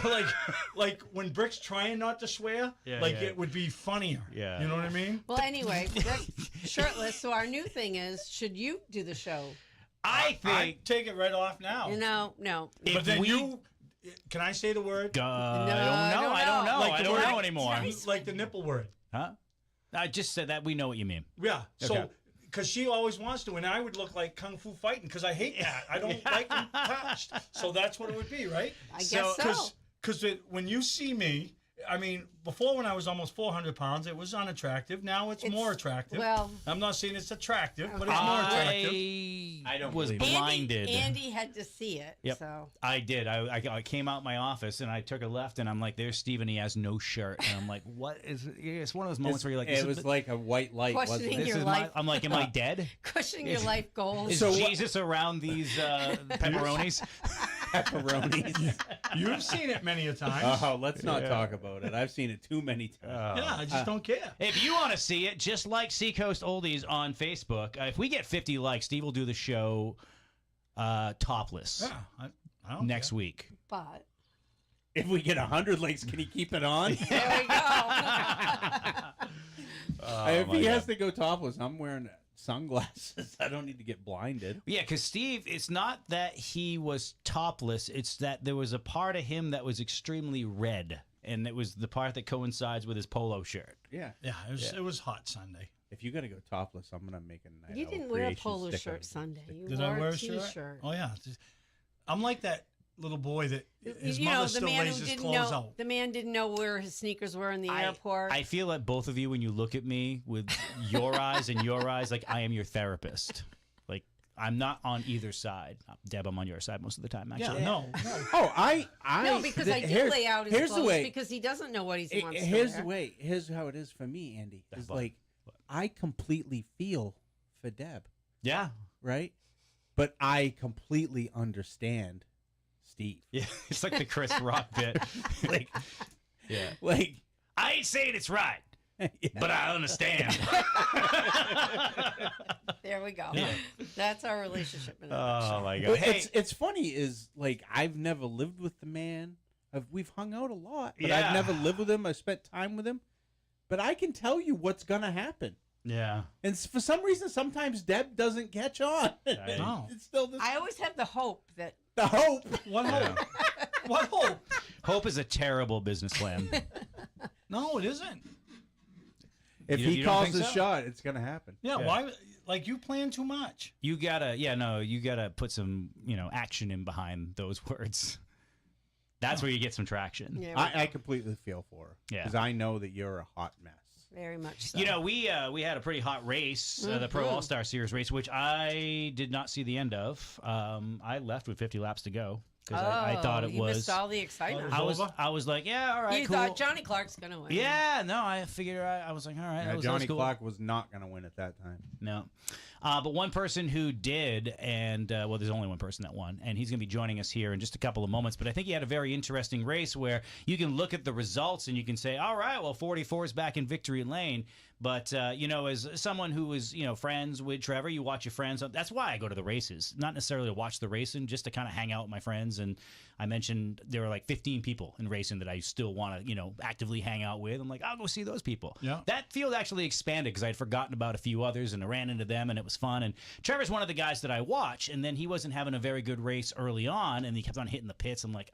S5: like when Brick's trying not to swear,
S6: Yeah,
S5: like
S6: yeah.
S5: it would be funnier.
S6: Yeah.
S5: You know what I mean?
S7: Well, anyway, that's shirtless. So our new thing is, should you do the show?
S6: I
S5: I
S6: think.
S5: take it right off now.
S7: No.
S6: If
S5: But then
S6: we-
S5: you, can I say the word?
S6: I don't know. I don't know.
S5: Like
S6: I
S5: the
S6: don't
S5: word-
S6: know anymore.
S5: Like the nipple word.
S6: Huh? I just said that. We know what you mean.
S5: Yeah. So,
S6: Okay.
S5: because she always wants to, and I would look like kung fu fighting because I hate that. I don't like them touched. So that's what it would be, right?
S7: I guess so.
S5: Because when you see me, I mean, before when I was almost 400 pounds, it was unattractive. Now it's more attractive.
S7: Well,
S5: I'm not saying it's attractive, but it's more attractive.
S6: I
S8: don't
S6: was
S8: believe it.
S6: blinded.
S7: Andy had to see it.
S6: Yep.
S7: So
S6: I did. I came out my office and I took a left and I'm like, there's Steve and he has no shirt. And I'm like, what is it? It's one of those moments where you're like,
S8: it was like a white light, wasn't
S7: Questioning
S8: it?
S6: this
S7: your
S6: is
S7: life.
S6: I'm like, am I dead?
S7: cushioning your life goals.
S6: Is
S8: So what-
S6: Jesus around these pepperonis?
S8: Pepperonis.
S5: You've seen it many a times.
S8: Oh, let's not talk about it. I've seen it too many times.
S5: Yeah, I just don't care.
S6: If you want to see it, just like Seacoast Oldies on Facebook. If we get 50 likes, Steve will do the show topless
S5: Yeah, I don't
S6: next
S5: care.
S6: week.
S7: But
S8: If we get 100 likes, can he keep it on?
S7: there we go.
S8: If he has to go topless, I'm wearing sunglasses. I don't need to get blinded.
S6: Yeah, because Steve, it's not that he was topless. It's that there was a part of him that was extremely red. And it was the part that coincides with his polo shirt.
S8: Yeah.
S5: Yeah, it was hot Sunday.
S8: If you got to go topless, I'm going to make a night
S7: You
S8: owl
S7: didn't wear a
S8: creation
S7: polo
S8: sticker.
S7: shirt Sunday. You
S5: Did
S7: wore
S5: I wear
S7: a
S5: a shirt?
S7: t-shirt.
S5: Oh yeah, I'm like that little boy that his
S7: you
S5: mother
S7: know, the
S5: still
S7: man
S5: lays
S7: who
S5: his
S7: didn't
S5: clothes
S7: know
S5: out.
S7: the man didn't know where his sneakers were in the airport.
S6: I feel like both of you, when you look at me with your eyes and your eyes, like I am your therapist. Like I'm not on either side. Deb, I'm on your side most of the time, actually.
S5: Yeah, no.
S8: Oh, I
S7: no, because I do
S8: here-
S7: lay out his
S8: here's
S7: clothes
S8: the way.
S7: because he doesn't know what he wants
S8: Here's
S7: to
S8: the
S7: wear.
S8: way. Here's how it is for me, Andy. It's
S6: What?
S8: like I completely feel for Deb,
S6: Yeah.
S8: right? But I completely understand Steve.
S6: Yeah. It's like the Chris Rock bit.
S8: Like,
S6: Yeah.
S8: like,
S6: I ain't saying it's right,
S8: yeah.
S6: but I understand.
S7: There we go. That's our relationship. In a
S6: Oh
S7: nutshell.
S6: my god.
S8: But
S6: Hey,
S8: it's funny is like I've never lived with the man. We've hung out a lot, but
S6: Yeah.
S8: I've never lived with him. I spent time with him, but I can tell you what's gonna happen.
S6: yeah.
S8: And for some reason, sometimes Deb doesn't catch on.
S5: know.
S8: It's still this,
S7: I always have the hope that
S8: the hope.
S5: What hope? What hope?
S6: Hope is a terrible business plan.
S5: No, it isn't.
S8: If
S6: You
S8: he
S6: don't
S8: calls
S6: think
S8: the
S6: so?
S8: shot, it's gonna happen.
S5: Yeah,
S6: Yeah.
S5: why? Like you plan too much.
S6: You gotta put some, action in behind those words. That's where you get some traction.
S7: yeah,
S8: I completely feel for her
S6: Yeah.
S8: because I know that you're a hot mess.
S7: very much so.
S6: You know, we had a pretty hot race, the Pro All Star Series race, which I did not see the end of. I left with 50 laps to go because I thought it
S7: you
S6: was.
S7: missed all the excitement.
S6: I was like, yeah, all right,
S7: you
S6: cool.
S7: thought Johnny Clark's gonna win.
S6: Yeah, no, I figued I was like, all right, that was
S8: Johnny
S6: cool.
S8: Clark was not gonna win at that time.
S6: No. But one person who did, and well, there's only one person that won, and he's going to be joining us here in just a couple of moments. But I think he had a very interesting race where you can look at the results and you can say, all right, well, 44 is back in victory lane. But, as someone who is, friends with Trevor, you watch your friends. That's why I go to the races, not necessarily to watch the racing, just to kind of hang out with my friends. And I mentioned there were like 15 people in racing that I still want to, actively hang out with. I'm like, I'll go see those people.
S5: Yeah.
S6: That field actually expanded because I'd forgotten about a few others and I ran into them and it was fun. And Trevor's one of the guys that I watch, and then he wasn't having a very good race early on and he kept on hitting the pits. I'm like,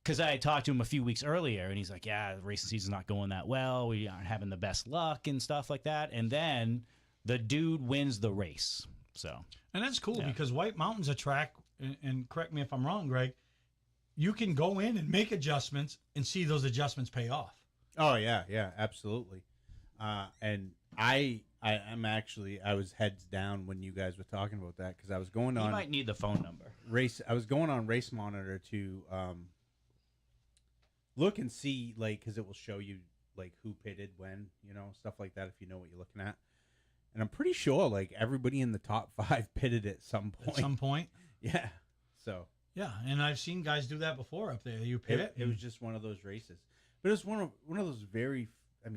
S6: because I had talked to him a few weeks earlier, and he's like, yeah, the racing season's not going that well. We aren't having the best luck and stuff like that. And then the dude wins the race.
S5: And that's cool because White Mountain's a track, and correct me if I'm wrong, Greg, you can go in and make adjustments and see those adjustments pay off.
S8: Oh, yeah, absolutely. And I was heads down when you guys were talking about that because I was going on.
S6: You might need the phone number.
S8: I was going on Race Monitor to look and see, because it will show you, who pitted when, stuff like that if you know what you're looking at. And I'm pretty sure, everybody in the top 5 pitted at some point.
S5: At some point?
S8: Yeah. So.
S5: Yeah, and I've seen guys do that before up there. You pit it.
S8: It was just one of those races. But it was one of those very, I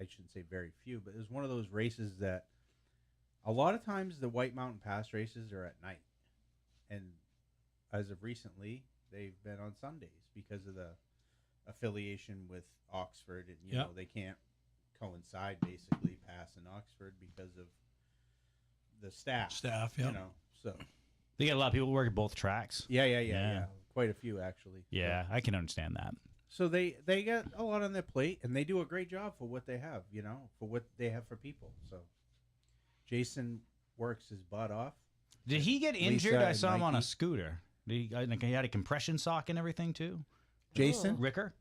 S8: shouldn't say very few, but it was one of those races that a lot of times the White Mountain Pass races are at night. And as of recently, they've been on Sundays because of the affiliation with Oxford, and they can't coincide basically Pass in Oxford because of the staff. So
S6: They get a lot of people working both tracks.
S8: Yeah. Quite a few actually.
S6: Yeah, I can understand that.
S8: So they get a lot on their plate, and they do a great job for what they have, for what they have for people. So Jason works his butt off.
S6: Did he get injured? I saw him on a scooter. He had a compression sock and everything too.
S8: Jason
S6: Ricker?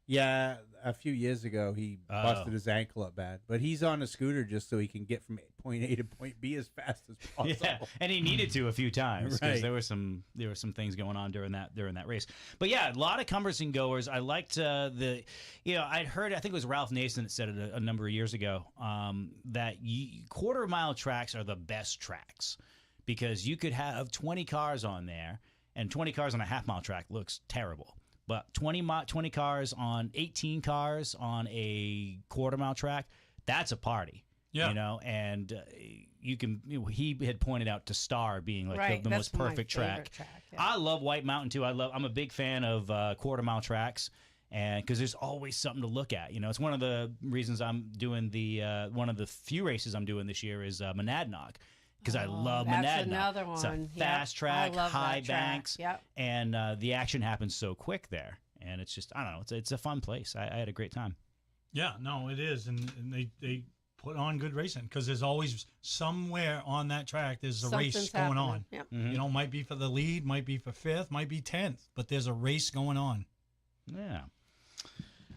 S8: Yeah, a few years ago he busted his ankle up bad, but he's on a scooter just so he can get from point A to point B as fast as possible.
S6: Yeah, and he needed to a few times because
S8: Right.
S6: there were some things going on during that race. But yeah, a lot of cumbersome goers. I liked I'd heard, I think it was Ralph Nason that said it a number of years ago, that quarter mile tracks are the best tracks because you could have 20 cars on there, and 20 cars on a half mile track looks terrible. But 20 cars on 18 cars on a quarter mile track, that's a party.
S5: Yeah.
S6: And you can. He had pointed out to Star being the most perfect track. I love White Mountain too. I'm a big fan of quarter mile tracks, and because there's always something to look at. It's one of the reasons I'm doing one of the few races I'm doing this year is Monadnock. Because I love Monadnock.
S7: That's another one.
S6: It's a fast track, high banks,
S7: Yep.
S6: and the action happens so quick there. And it's just, I don't know, it's a fun place. I had a great time.
S5: Yeah, no, it is. And they put on good racing because there's always somewhere on that track, there's a race going on.
S7: Yep.
S6: Mm-hmm.
S5: Might be for the lead, might be for 5th, might be 10th, but there's a race going on.
S6: Yeah.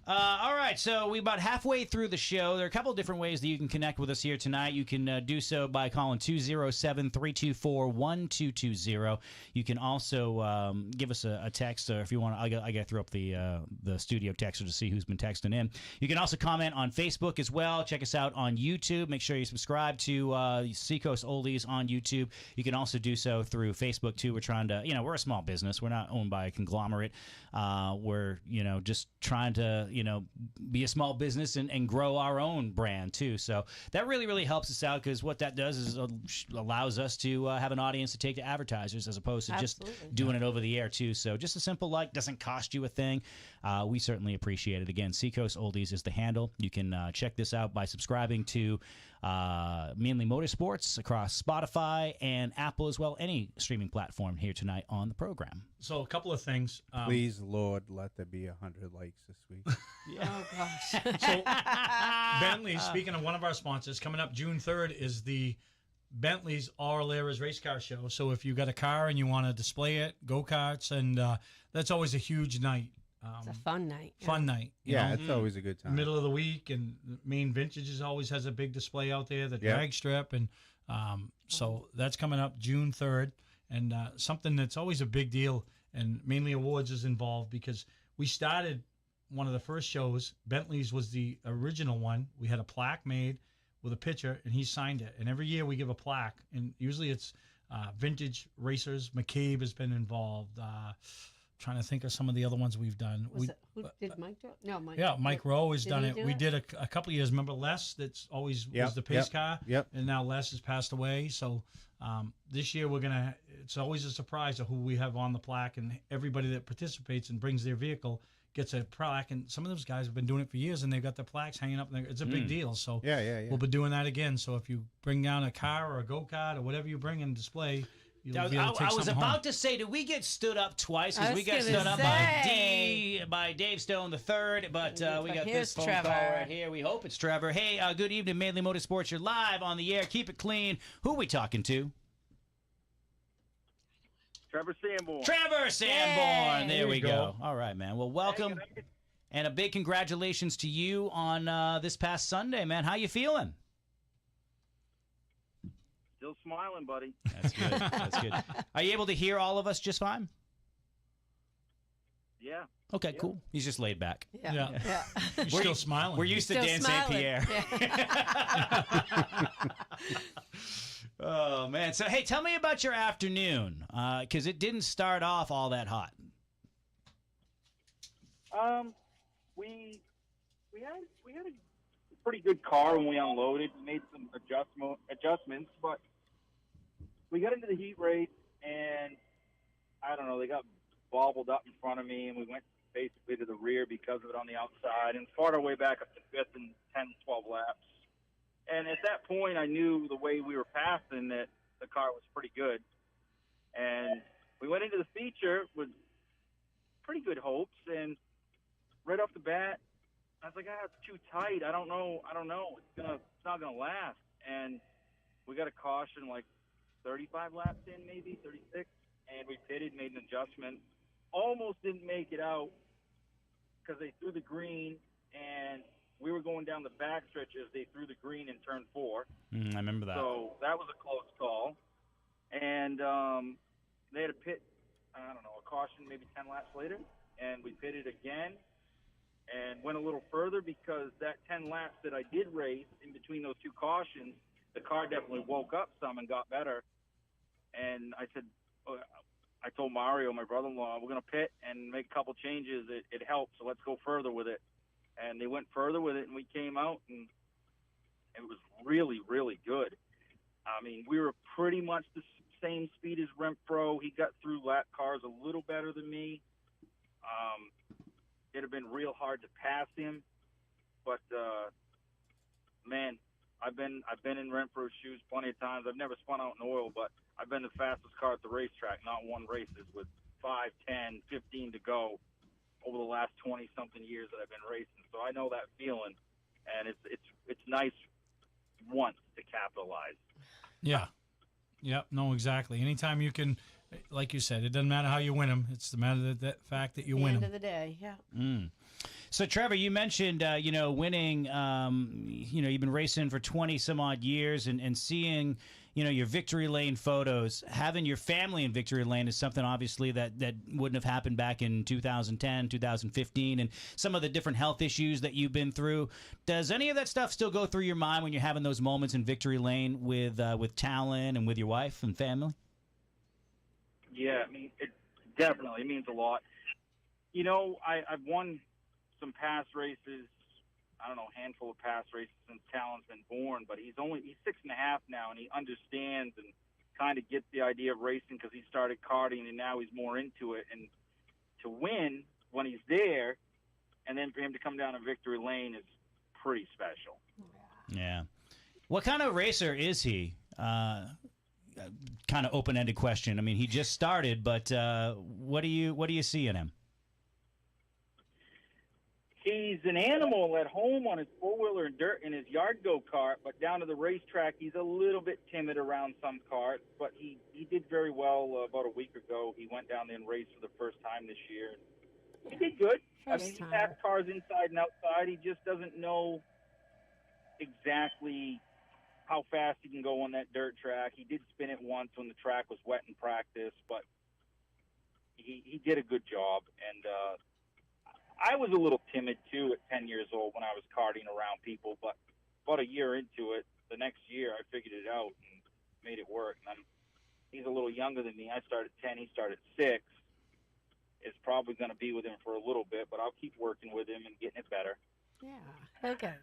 S6: All right, so we're about halfway through the show. There are a couple of different ways that you can connect with us here tonight. You can do so by calling 207-324-1220. You can also give us a text, or if you want, I got to throw up the studio texter to see who's been texting in. You can also comment on Facebook as well. Check us out on YouTube. Make sure you subscribe to Seacoast Oldies on YouTube. You can also do so through Facebook too. We're trying to, we're a small business. We're not owned by a conglomerate. We're, just trying to, be a small business and grow our own brand too. So that really, really helps us out because what that does is allows us to have an audience to take to advertisers as opposed to just doing it over the air too. So just a simple like doesn't cost you a thing. We certainly appreciate it. Again, Seacoast Oldies is the handle. You can check this out by subscribing to Mainely Motorsports across Spotify and Apple as well. Any streaming platform here tonight on the program.
S5: So a couple of things.
S8: Please, Lord, let there be 100 likes this week.
S7: Oh, gosh.
S5: So Bentley, speaking of one of our sponsors, coming up June 3rd is the Bentley's All Eras Race Car Show. So if you got a car and you want to display it, go-karts, and that's always a huge night.
S7: It's a fun night.
S5: Fun night.
S8: Yeah, it's always a good time.
S5: Middle of the week, and Main Vintages always has a big display out there, the drag strip, and so that's coming up June 3rd, and something that's always a big deal, and Mainly Awards is involved because we started one of the first shows. Bentley's was the original one. We had a plaque made with a picture, and he signed it. And every year we give a plaque, and usually it's vintage racers. McCabe has been involved. Trying to think of some of the other ones we've done.
S7: Did Mike do it? No, Mike.
S5: Yeah, Mike Rowe has done
S7: he
S5: it.
S7: do
S5: We
S7: it?
S5: did a couple of years. Remember Les? That's always
S12: Yep,
S5: was the pace
S12: yep,
S5: car.
S12: yep.
S5: And now Les has passed away. So this year we're gonna. It's always a surprise of who we have on the plaque, and everybody that participates and brings their vehicle gets a plaque. And some of those guys have been doing it for years, and they've got their plaques hanging up. It's a big deal. So
S12: Yeah.
S5: we'll be doing that again. So if you bring down a car or a go-kart or whatever you bring and display.
S6: I was about to say, did we get stood up twice?
S7: I
S6: Because we
S7: was
S6: got
S7: gonna
S6: stood up by Dave Stone the third, but we got
S7: here's
S6: this phone
S7: Trevor.
S6: call right here. We hope it's Trevor. Hey, good evening, Mainly Motorsports. You're live on the air. Keep it clean. Who are we talking to?
S13: Trevor Sanborn.
S6: Trevor Sanborn. There we
S5: you
S6: go.
S5: go.
S6: All right, man. Well, welcome, and a big congratulations to you on this past Sunday, man. How you feeling?
S13: Still smiling, buddy.
S6: That's good. That's good. Are you able to hear all of us just fine?
S13: Yeah.
S6: Okay, cool. He's just laid back.
S5: Yeah. You're
S6: We're
S5: still
S6: u-
S5: smiling.
S6: We're used to
S7: Still
S6: Dan
S7: smiling.
S6: St. Pierre. Oh, man. So, hey, tell me about your afternoon, because it didn't start off all that hot.
S13: We had a pretty good car when we unloaded. We made some adjustments, but we got into the heat race, and I don't know, they got bobbled up in front of me, and we went basically to the rear because of it on the outside, and fought our way back up to fifth in 10, 12 laps. And at that point, I knew the way we were passing that the car was pretty good. And we went into the feature with pretty good hopes, and right off the bat, I was like, it's too tight. I don't know. It's not gonna last. And we got a caution like 35 laps in, maybe 36, and we pitted, made an adjustment. Almost didn't make it out because they threw the green, and we were going down the backstretch as they threw the green in turn 4.
S6: I remember that.
S13: So that was a close call. And they had a pit, I don't know, a caution maybe 10 laps later, and we pitted again and went a little further because that 10 laps that I did race in between those two cautions, the car definitely woke up some and got better. And I said, I told Mario, my brother-in-law, we're going to pit and make a couple changes. It helped, so let's go further with it. And they went further with it, and we came out, and it was really, really good. I mean, we were pretty much the same speed as Renfro. He got through lap cars a little better than me. It'd have been real hard to pass him, but man, I've been in Renfro's shoes plenty of times. I've never spun out in oil, but I've been the fastest car at the racetrack, not won races with 5, 10, 15 to go over the last 20-something years that I've been racing. So I know that feeling, and it's nice once to capitalize.
S5: Yeah. Yep. No, exactly. Anytime you can, like you said, it doesn't matter how you win them. It's the matter that fact that you
S7: At the
S5: win
S7: end
S5: them.
S7: of the day, yeah.
S6: So, Trevor, you mentioned, winning, you've been racing for 20 some odd years and seeing, your victory lane photos. Having your family in victory lane is something obviously that wouldn't have happened back in 2010, 2015, and some of the different health issues that you've been through. Does any of that stuff still go through your mind when you're having those moments in victory lane with Talon and with your wife and family?
S13: Yeah, I mean, it definitely means a lot. I've won some past races, I don't know, a handful of past races since Talon's been born, but he's 6.5 now, and he understands and kind of gets the idea of racing because he started karting, and now he's more into it. And to win when he's there, and then for him to come down a victory lane is pretty special.
S6: Yeah. What kind of racer is he? Kind of open-ended question. I mean, he just started, but what do you see in him?
S13: He's an animal at home on his four-wheeler and dirt in his yard go-kart, but down to the racetrack, he's a little bit timid around some karts, but he did very well about a week ago. He went down there and raced for the first time this year. He did good. He passed cars inside and outside. He just doesn't know exactly how fast he can go on that dirt track. He did spin it once when the track was wet in practice, but he did a good job. And I was a little timid, too, at 10 years old when I was karting around people, but about a year into it, the next year I figured it out and made it work. And he's a little younger than me. I started at 10. He started at 6. It's probably going to be with him for a little bit, but I'll keep working with him and getting it better.
S7: Yeah. Okay.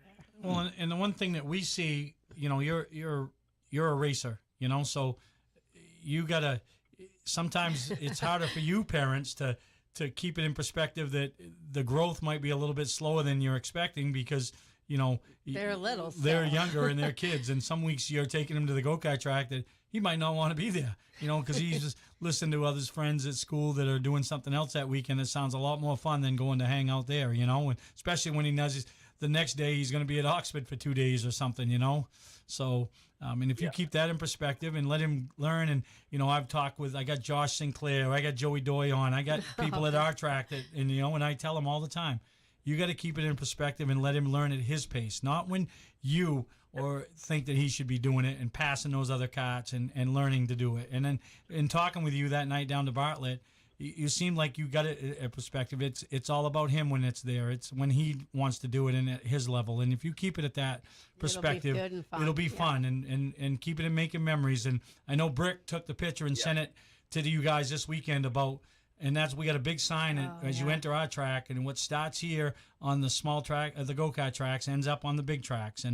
S5: Well, and the one thing that we see, you're a racer, so you gotta. Sometimes it's harder for you parents to keep it in perspective that the growth might be a little bit slower than you're expecting because
S7: they're little.
S5: They're younger and they're kids, and some weeks you're taking him to the go-kart track that he might not want to be there, because he's just listening to other friends at school that are doing something else that weekend that sounds a lot more fun than going to hang out there, and especially when he knows the next day he's going to be at Oxford for 2 days or something, So, and if you keep that in perspective and let him learn, and I got Josh Sinclair, I got Joey Doy on, I got people at our track that, and I tell them all the time, you got to keep it in perspective and let him learn at his pace, not when you or think that he should be doing it and passing those other karts and learning to do it. And then in talking with you that night down to Bartlett, you seem like you got it at perspective. It's all about him when it's there. It's when he wants to do it and at his level. And if you keep it at that perspective, it'll be fun and keep it and making memories. And I know Brick took the picture and sent it to you guys this weekend about. And we got a big sign as you enter our track, and what starts here on the small track, the go-kart tracks, ends up on the big tracks.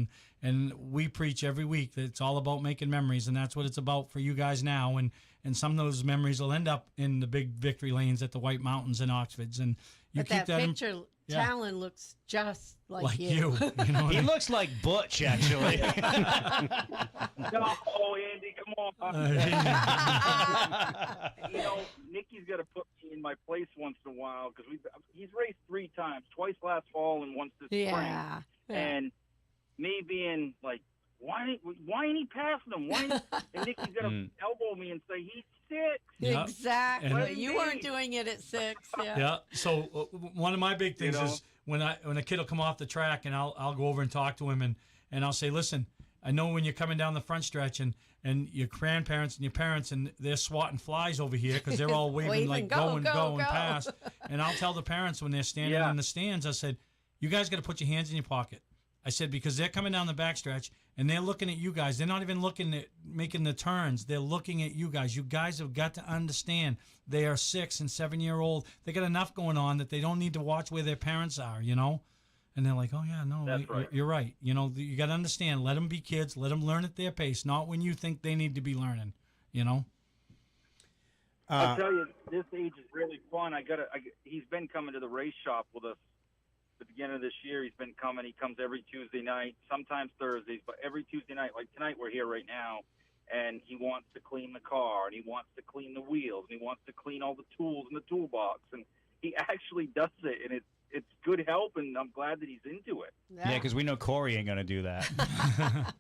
S5: And we preach every week that it's all about making memories, and that's what it's about for you guys now. And some of those memories will end up in the big victory lanes at the White Mountains and Oxfords. And you
S7: but
S5: keep
S7: that picture, Talon looks just like you.
S6: He looks like Butch, actually.
S13: No, Andy, come on. Nikki's got to put me in my place once in a while because he's raced 3 times, twice last fall and once this spring. And me being like, why ain't he passing him? And Nikki's got to elbow me and say, he's 6.
S7: Exactly. You weren't doing it at 6.
S5: Yeah. So one of my big things is when a kid will come off the track and I'll go over and talk to him and I'll say, listen, I know when you're coming down the front stretch and your grandparents and your parents and they're swatting flies over here because they're all waving like go and past. And I'll tell the parents when they're standing in the stands, I said, you guys got to put your hands in your pocket. I said, because they're coming down the backstretch and they're looking at you guys. They're not even looking at making the turns. They're looking at you guys. You guys have got to understand they are 6 and 7-year-old. They got enough going on that they don't need to watch where their parents are, And they're like, oh, yeah, no, you're right. You got to understand. Let them be kids. Let them learn at their pace, not when you think they need to be learning,
S13: I'll tell you, this age is really fun. He's been coming to the race shop with us at the beginning of this year. He's been coming. He comes every Tuesday night, sometimes Thursdays, but every Tuesday night. Like tonight, we're here right now, and he wants to clean the car, and he wants to clean the wheels, and he wants to clean all the tools in the toolbox, and he actually does it, and it's good help, and I'm glad that he's into it.
S6: Yeah, because we know Corey ain't going to do that.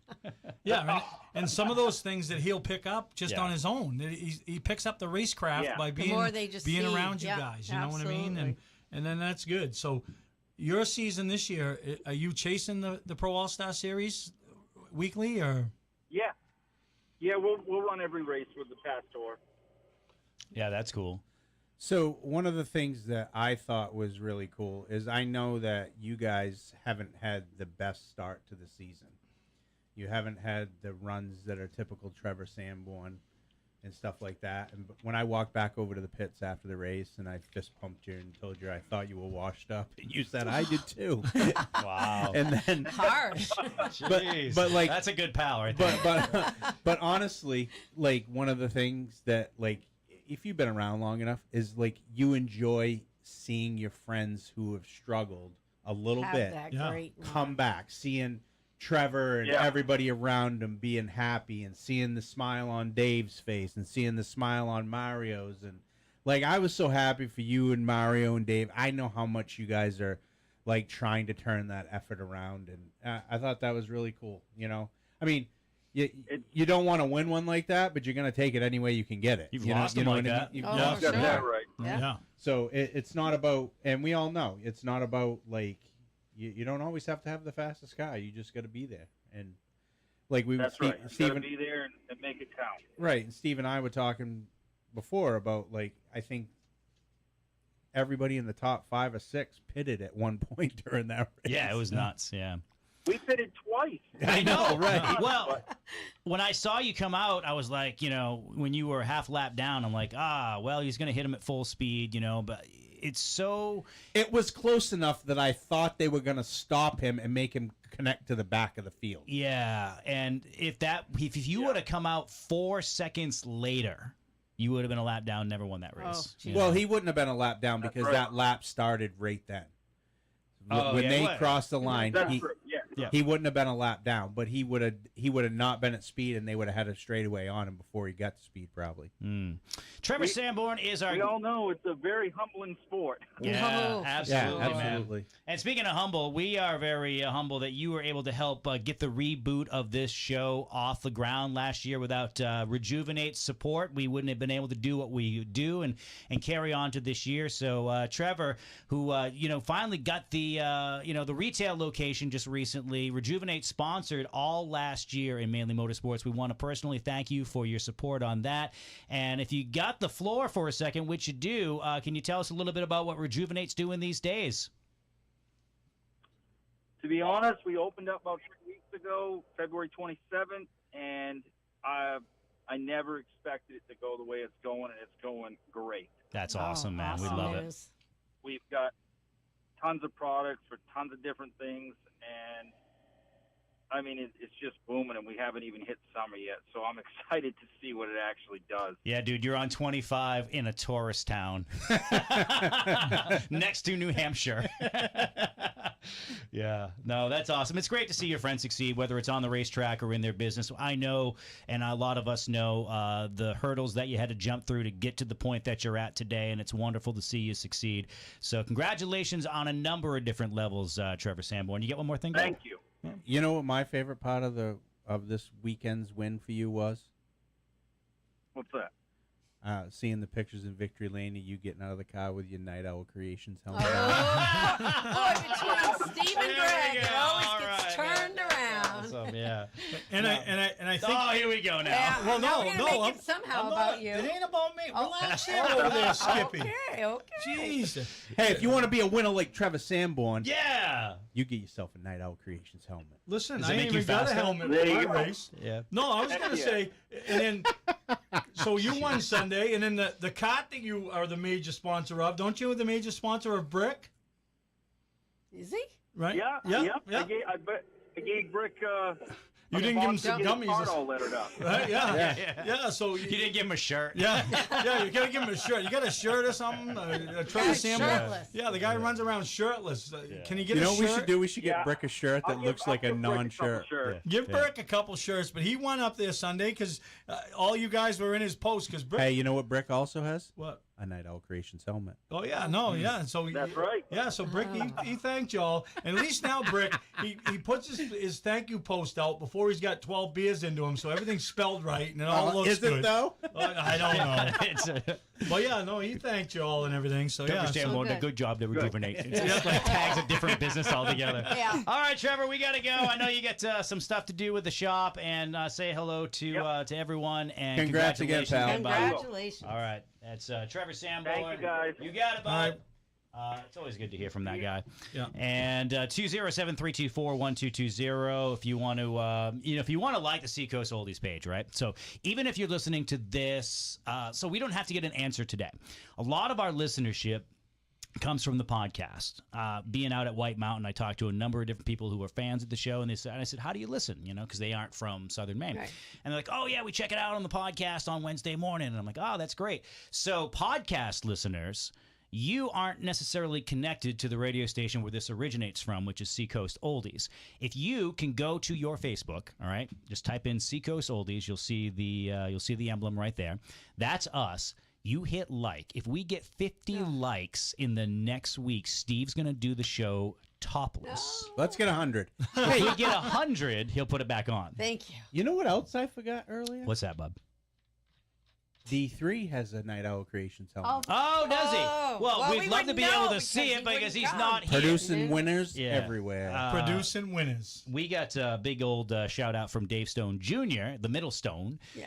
S5: Yeah, and some of those things that he'll pick up just on his own. He picks up the racecraft by being around you guys. You know what I mean? And then that's good. So your season this year, are you chasing the Pro All-Star Series weekly or?
S13: Yeah, we'll run every race with the Pastor.
S6: Yeah, that's cool.
S8: So one of the things that I thought was really cool is I know that you guys haven't had the best start to the season. You haven't had the runs that are typical Trevor Sanborn and stuff like that. And when I walked back over to the pits after the race and I fist pumped you and told you I thought you were washed up, and you said I did too.
S6: Wow.
S8: And then
S7: harsh.
S8: but like
S6: that's a good pal right there.
S8: But honestly, like one of the things that like if you've been around long enough is like you enjoy seeing your friends who have struggled a little bit come back, seeing Trevor and everybody around him being happy and seeing the smile on Dave's face and seeing the smile on Mario's. And like, I was so happy for you and Mario and Dave. I know how much you guys are like trying to turn that effort around. And I thought that was really cool. I mean, you don't want to win one like that, but you're going to take it any way you can get it.
S6: You've lost them like that.
S13: Right.
S5: Yeah.
S8: So it's not about, and we all know, it's not about like, you don't always have to have the fastest car. You just got to be there. And like
S13: that's right. You got to be there and make it count.
S8: Right. And Steve and I were talking before about like, I think everybody in the top 5 or 6 pitted at one point during that race.
S6: Yeah, it was nuts. Yeah.
S13: We pitted twice.
S8: I know, right?
S6: Well, when I saw you come out, I was like, when you were half lap down, I'm like, well, he's going to hit him at full speed, but it's so...
S8: It was close enough that I thought they were going to stop him and make him connect to the back of the field.
S6: Yeah, and if you would have come out 4 seconds later, you would have been a lap down, never won that race.
S8: Well, he wouldn't have been a lap down because that lap started right then. When they crossed the line, he wouldn't have been a lap down, but he would have not been at speed, and they would have had a straightaway on him before he got to speed, probably.
S6: Trevor Sanborn is our...
S13: We all know it's a very humbling sport.
S6: Yeah, absolutely,
S8: yeah, absolutely.
S6: man. And speaking of humble, we are very humble that you were able to help get the reboot of this show off the ground last year. Without Rejuvenate's support, we wouldn't have been able to do what we do and carry on to this year. So Trevor, who finally got the retail location just recently, Rejuvenate sponsored all last year in Mainly Motorsports. We want to personally thank you for your support on that. And if you got the floor for a second, which you do, can you tell us a little bit about what Rejuvenate's doing these days?
S13: To be honest, we opened up about 3 weeks ago, February 27th, and I never expected it to go the way it's going, and it's going great.
S6: That's awesome, man.
S7: Awesome.
S6: We love it.
S13: We've got tons of products for tons of different things, and I mean, it's just booming, and we haven't even hit summer yet, so I'm excited to see what it actually does.
S6: Yeah, dude, you're on 25 in a tourist town next to New Hampshire. Yeah, no, that's awesome. It's great to see your friends succeed, whether it's on the racetrack or in their business. I know, and a lot of us know, the hurdles that you had to jump through to get to the point that you're at today, and it's wonderful to see you succeed. So congratulations on a number of different levels, Trevor Sanborn. You get one more thing?
S13: Thank you.
S6: Yeah.
S8: You know what my favorite part of this weekend's win for you was?
S13: What's that?
S8: Seeing the pictures in Victory Lane of you getting out of the car with your Night Owl Creations helmet.
S7: Boy, between Steve and Greg, it always gets turned around.
S6: Awesome, yeah.
S5: And I think.
S6: Oh, here we go now.
S7: Yeah,
S5: Well,
S7: now we're
S5: no,
S7: gonna make it somehow about you.
S5: It ain't about me.
S7: Oh.
S5: Relax there over there, Skippy.
S7: Okay.
S5: Jeez.
S8: Hey, if you want to be a winner like Trevor Sanborn,
S6: yeah,
S8: you get yourself a Night Owl Creations helmet.
S5: Listen,
S6: Does
S5: I
S6: it
S5: ain't
S6: make you
S5: even got a
S6: faster?
S5: helmet
S13: There
S5: for
S13: you
S5: my
S13: go.
S5: race.
S6: Yeah.
S5: No, I was going to
S13: Yeah.
S5: say, and then, so you won Sunday, and then the cart that you are the major sponsor of, don't you the major sponsor of Brick?
S7: Is he?
S5: Right?
S13: Yeah. I gave Brick.
S5: You didn't give him some gummies.
S13: Card all lettered up.
S5: Right? Yeah. So
S6: you didn't give him a shirt.
S5: Yeah, you gotta give him a shirt. You got a shirt or something? A Trevor Sanborn?
S7: Shirtless.
S5: Yeah, the guy runs around shirtless. Can you get
S8: You
S5: a
S8: know
S5: shirt?
S8: what we should do? We should get
S13: Yeah.
S8: Brick a shirt that looks like a
S13: I'll give Brick
S8: non-shirt.
S13: couple shirts.
S5: Give Brick a couple shirts, but he won up there Sunday because all you guys were in his post. Because Brick,
S8: Hey, you know what Brick also has?
S5: what?
S8: A Night Owl Creations helmet.
S5: Oh yeah, no, yeah. So
S13: That's right.
S5: Yeah, so Brick, he thanked y'all, and at least now Brick, he puts his thank you post out before he's got 12 beers into him, so everything's spelled right and it all looks
S8: Is
S5: good.
S8: it though?
S5: I don't know. But yeah, no, he thanked y'all and everything. So
S6: Trevor
S5: yeah,
S6: Sanborn did a
S7: good.
S6: good job to rejuvenate. It's just like tags a different business altogether.
S7: Yeah.
S6: All right, Trevor, we got to go. I know you got some stuff to do with the shop, and say hello to everyone. And
S8: Congrats again,
S6: congratulations
S8: pal.
S6: again, buddy.
S7: Congratulations.
S6: All right, that's Trevor Sanborn.
S13: Thank you, guys.
S6: You got it, bud. It's always good to hear from that guy.
S5: Yeah.
S6: And 207-324-1220 if you want to, if you want to like the Seacoast Oldies page, right? So even if you're listening to this, so we don't have to get an answer today. A lot of our listenership comes from the podcast. Being out at White Mountain, I talked to a number of different people who were fans of the show, and I said, how do you listen? Because they aren't from Southern Maine.
S7: Right.
S6: And they're like, oh, yeah, we check it out on the podcast on Wednesday morning. And I'm like, oh, that's great. So podcast listeners, you aren't necessarily connected to the radio station where this originates from, which is Seacoast Oldies. If you can go to your Facebook, all right, just type in Seacoast Oldies, you'll see the emblem right there. That's us. You hit like. If we get 50 likes in the next week, Steve's going to do the show topless.
S8: Let's get 100.
S6: If we get 100, he'll put it back on.
S7: Thank you.
S8: You know what else I forgot earlier?
S6: What's that, bub?
S8: D3 has a Night Owl Creations helmet.
S6: Oh, does he? Well, we'd
S7: we
S6: love to
S7: wouldn't
S6: be
S7: know
S6: able to see it because he's
S7: wouldn't
S6: not
S7: come.
S6: here.
S8: Producing winners
S6: Yeah.
S8: everywhere.
S5: Producing winners.
S6: We got a big old shout out from Dave Stone Jr., the middle Stone.
S7: Yeah.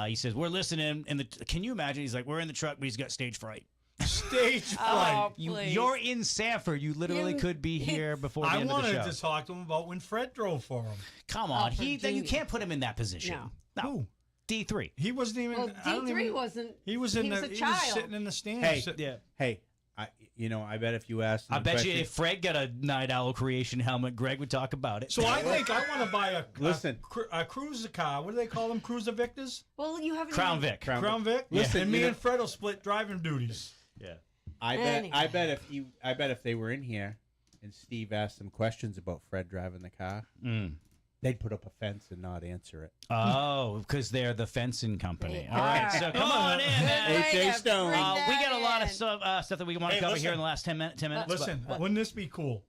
S6: He says, we're listening. Can you imagine? He's like, we're in the truck, but he's got stage fright.
S5: Stage fright.
S6: You're in Sanford. You literally could be here before the
S5: I
S6: end of the show.
S5: wanted to talk to him about when Fred drove for him.
S6: Come on, you can't put him in that position.
S7: No.
S5: Who?
S6: D3.
S5: He wasn't even.
S7: Well,
S5: I don't
S7: D3
S5: even-
S7: wasn't.
S5: He was
S7: he
S5: in
S7: was
S5: the.
S7: a
S5: He
S7: child.
S5: was sitting in the stands.
S8: Hey, I bet if you asked him
S6: I
S8: the
S6: bet you
S8: question-
S6: if Fred got a Night Owl creation helmet, Greg would talk about it.
S5: So I think I want to buy
S8: a
S5: cruiser car. What do they call them? Cruiser Victors?
S7: Well, you haven't.
S6: Crown
S7: even-
S6: Vic.
S5: Crown Vic.
S8: Listen,
S5: and me
S8: you know-
S5: and Fred will split driving duties.
S6: Yeah.
S8: I bet if they were in here and Steve asked them questions about Fred driving the car, they'd put up a fence and not answer it.
S6: Oh, because they're the fencing company.
S7: Yeah.
S6: All right, so come on in.
S8: AJ Stone.
S6: We got a lot of stuff that we want to cover here in the last 10 minutes.
S5: Listen, wouldn't this be cool?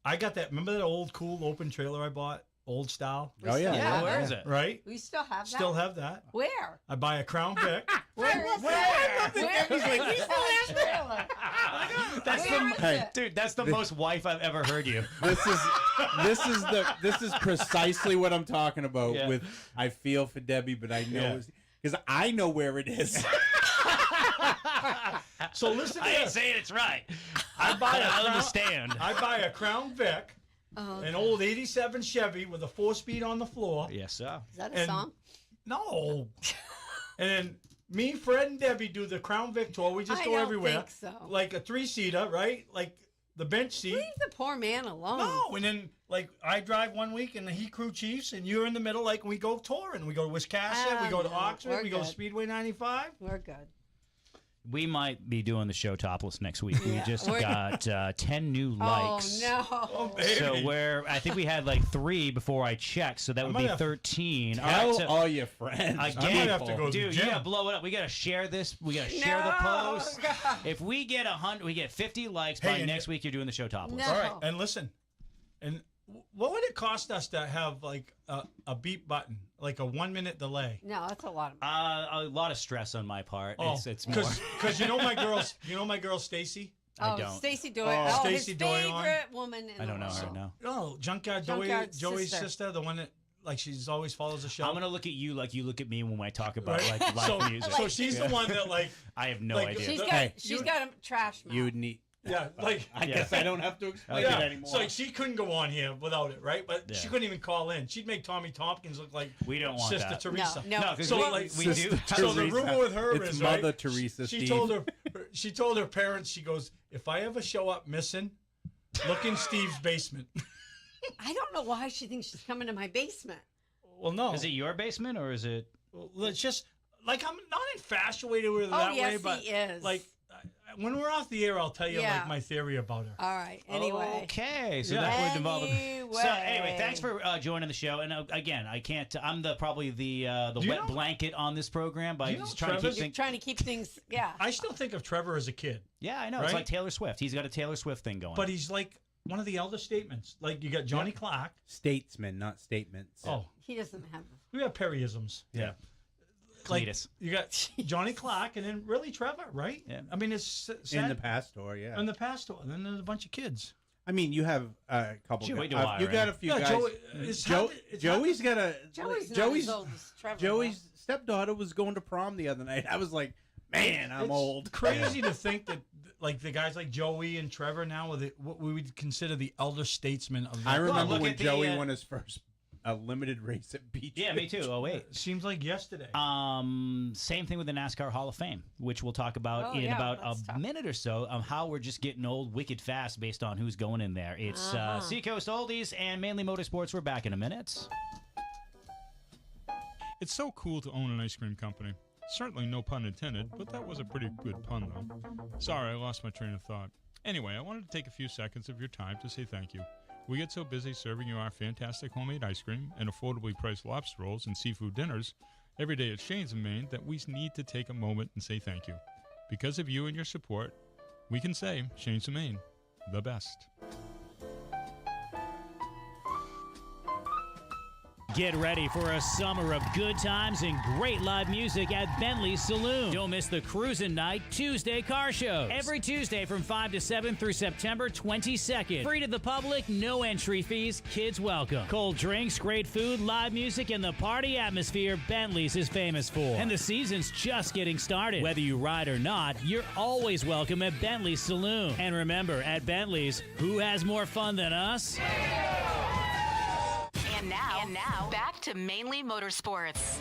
S5: I got that. Remember that old cool open trailer I bought? Old style?
S7: We still have
S6: where
S7: it.
S6: is it?
S5: Right?
S7: We still have that.
S5: Still have that.
S7: Where?
S5: I buy a Crown Vic.
S7: Where is it? He's like, we still have trailer.
S6: That's
S7: Where is
S8: Hey.
S7: it?
S6: Dude, that's the most wife I've ever heard you.
S8: This is precisely what I'm talking about.
S6: Yeah.
S8: With I feel for Debbie, but I know because I know where it is.
S5: So listen to
S6: I ain't
S5: this.
S6: saying it's right.
S5: I buy a
S6: I
S5: Crown,
S6: understand.
S5: I buy a Crown Vic, an old 87 Chevy with a 4-speed on the floor.
S6: Yes, sir.
S7: Is that a
S5: And-
S7: song?
S5: No. And then me, Fred, and Debbie do the Crown Vic tour. We just
S7: I
S5: go
S7: don't
S5: everywhere.
S7: think so.
S5: Like a 3-seater, right? Like the bench seat.
S7: Leave the poor man alone.
S5: No, and then like I drive one week and he crew chiefs, and you're in the middle. Like we go touring, we go to Wiscasset, we go to
S7: no,
S5: Oxford,
S7: we're
S5: we go to
S7: good.
S5: Speedway 95.
S7: We're good.
S6: We might be doing the show topless next week. We
S7: Yeah.
S6: just
S7: We're-
S6: got 10 new likes.
S7: Oh, no.
S6: So I think we had like 3 before I checked, so that would
S5: might
S6: be
S5: have-
S6: 13.
S8: Tell
S6: so
S8: all your friends.
S5: I
S6: again,
S5: might have to go to the
S6: dude, you
S5: gym.
S6: gotta blow it up. We gotta share this. We gotta share the
S7: No,
S6: post.
S7: God.
S6: If we get 100, we get 50 likes
S5: Hey,
S6: by
S5: and-
S6: next week. You're doing the show topless.
S7: No.
S5: All right, and listen, and what would it cost us to have like a beep button, like a 1-minute delay?
S7: No, that's a lot of
S6: A lot of stress on my part.
S5: Oh,
S6: It's more.
S5: because you know my girl Stacy.
S6: I don't.
S7: Stacey Doyle. His
S5: Stacey Doyle.
S7: favorite woman in
S6: I don't
S7: the
S6: know
S7: world.
S6: her. No.
S5: No, Junkyard
S7: Junkyard
S5: Joey's
S7: sister.
S5: sister, the one that like she's always follows the show.
S6: I'm gonna look at you like you look at me when I talk about
S5: Right?
S6: like live
S5: so,
S6: music.
S5: so she's the one that like
S6: I have no
S5: like,
S6: idea.
S7: She's got,
S8: Hey.
S7: she's got a trash mouth.
S8: You would need.
S5: yeah like
S8: I guess I don't have to explain
S5: yeah.
S8: it anymore.
S5: So like, she couldn't go on here without it, right? But she
S6: Yeah.
S5: couldn't even call in. She'd make Tommy Tompkins look like
S6: We don't want
S5: Sister
S6: that.
S5: Teresa.
S7: No.
S6: No, 'cause
S5: So,
S6: we,
S5: like,
S6: we do.
S8: Sister
S5: So the
S8: Teresa.
S5: rumor with her
S8: It's
S5: is
S8: Mother
S5: right,
S8: Teresa.
S5: She
S8: Steve.
S5: told her parents. She goes, if I ever show up missing, look in Steve's basement.
S7: I don't know why she thinks she's coming to my basement.
S5: Well, no.
S6: Is it your basement or is it?
S5: Well, it's just like I'm not infatuated with her
S7: Oh,
S5: that
S7: yes,
S5: way, but
S7: he is.
S5: like when we're off the air, I'll tell you
S7: Yeah.
S5: like my theory about her.
S7: All right. Anyway.
S6: Okay, so
S5: Yeah.
S6: that would involve.
S7: Anyway.
S6: So anyway, thanks for joining the show. And again, I can't. I'm probably the
S5: Do you
S6: wet
S5: know-
S6: blanket on this program by
S5: Do you know
S6: just trying to keep
S5: Trevor's-
S6: things.
S7: Trying to keep things. Yeah.
S5: I still think of Trevor as a kid,
S6: Yeah, I know. It's
S5: Right?
S6: like Taylor Swift. He's got a Taylor Swift thing going.
S5: but he's like one of the elder statements. Like you got Johnny Clark.
S8: Statesman, not statements.
S5: Oh,
S7: He doesn't have.
S5: we have Perryisms.
S6: yeah.
S5: Like
S6: Cletus.
S5: you got Johnny Clark, and then really Trevor, right?
S6: Yeah.
S5: I mean, it's
S8: In
S5: sad.
S8: the past, or yeah.
S5: in the past, and then there's a bunch of kids.
S8: I mean, you have a couple.
S6: Joey
S8: guys.
S6: Dwyer,
S8: You got a
S6: right?
S8: few
S5: Yeah,
S8: guys.
S5: Joey- it's hard to- it's hard
S8: Joey's got a.
S7: Joey's not
S8: Joey's
S7: as old as Trevor.
S8: Joey's stepdaughter was going to prom the other night. I was like, man, I'm
S5: It's
S8: old.
S5: Crazy to think that like the guys like Joey and Trevor now are what we would consider the elder statesmen of.
S8: I
S5: that.
S8: remember
S6: look
S8: when
S6: at the,
S8: Joey won his first limited race at Beach.
S6: Yeah, me too. Oh wait.
S5: It seems like yesterday.
S6: Same thing with the NASCAR Hall of Fame, which we'll talk about
S7: Oh,
S6: in
S7: yeah,
S6: about
S7: let's
S6: a
S7: talk.
S6: minute or so. How we're just getting old wicked fast based on who's going in there. It's Seacoast Oldies and Mainly Motorsports. We're back in a minute.
S10: It's so cool to own an ice cream company. Certainly no pun intended, but that was a pretty good pun, though. Sorry, I lost my train of thought. Anyway, I wanted to take a few seconds of your time to say thank you. We get so busy serving you our fantastic homemade ice cream and affordably priced lobster rolls and seafood dinners every day at Shane's in Maine that we need to take a moment and say thank you. Because of you and your support, we can say Shane's in Maine, the best.
S9: Get ready for a summer of good times and great live music at Bentley's Saloon. Don't miss the Cruisin' Night Tuesday car shows. Every Tuesday from 5 to 7 through September 22nd. Free to the public, no entry fees, kids welcome. Cold drinks, great food, live music, and the party atmosphere Bentley's is famous for. And the season's just getting started. Whether you ride or not, you're always welcome at Bentley's Saloon. And remember, at Bentley's, who has more fun than us?
S11: And now, back to Mainly Motorsports.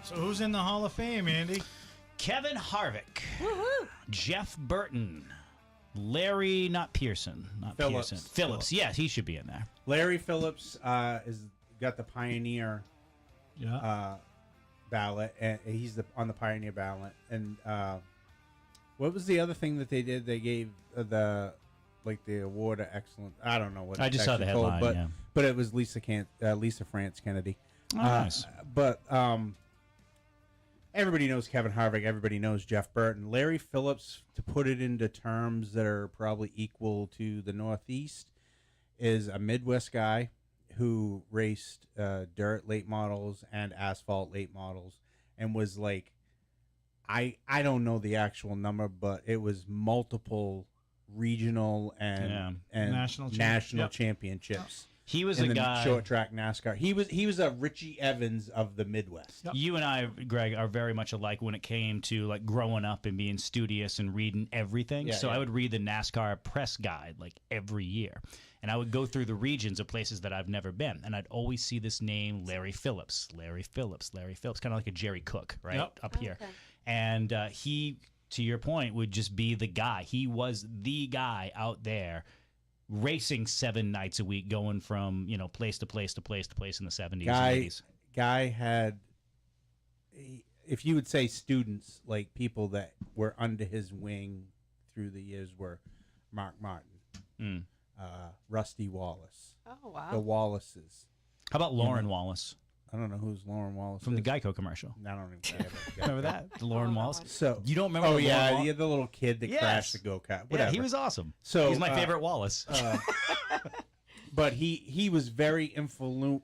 S5: So who's in the Hall of Fame, Andy?
S6: Kevin Harvick,
S7: Woohoo!
S6: Jeff Burton, Larry, not Pearson, not
S8: Phillips.
S6: Pearson. Phillips, yes, he should be in there.
S8: Larry Phillips is got the Pioneer ballot, and he's on the Pioneer ballot. And what was the other thing that they did? They gave the award of excellence. I don't know what
S6: I
S8: it's
S6: just saw the
S8: actually
S6: headline,
S8: called, but it was Lisa France Kennedy.
S6: Oh, nice.
S8: But everybody knows Kevin Harvick. Everybody knows Jeff Burton. Larry Phillips, to put it into terms that are probably equal to the Northeast, is a Midwest guy who raced dirt late models and asphalt late models, and was like, I don't know the actual number, but it was multiple regional and
S5: National
S8: championships.
S6: He was
S8: in
S6: a
S8: the
S6: guy
S8: short track NASCAR. He was a Richie Evans of the Midwest.
S6: You and I, Greg, are very much alike when it came to like growing up and being studious and reading everything.
S8: Yeah,
S6: so
S8: yeah.
S6: I would read the NASCAR press guide like every year. And I would go through the regions of places that I've never been. And I'd always see this name, Larry Phillips, Larry Phillips, Larry Phillips, kind of like a Jerry Cook, right?
S5: Yep.
S6: Up here. And he, to your point, would just be the guy. He was the guy out there racing 7 nights a week, going from, place to place to place to place in the 70s and 80s.
S8: Guy had, if you would say students, like people that were under his wing through the years, were Mark Martin, Rusty Wallace.
S7: Oh, wow.
S8: The Wallaces.
S6: How about Lauren Wallace?
S8: I don't know who's Lauren Wallace
S6: From
S8: is.
S6: the Geico commercial.
S8: I don't even
S6: Remember that? The Lauren Wallace?
S8: So
S6: you don't remember
S8: Oh,
S6: the
S8: yeah,
S6: Lauren
S8: the little kid that crashed the go-kart. Whatever.
S6: Yeah, he was awesome.
S8: So
S6: he's my favorite Wallace.
S8: But he was very influential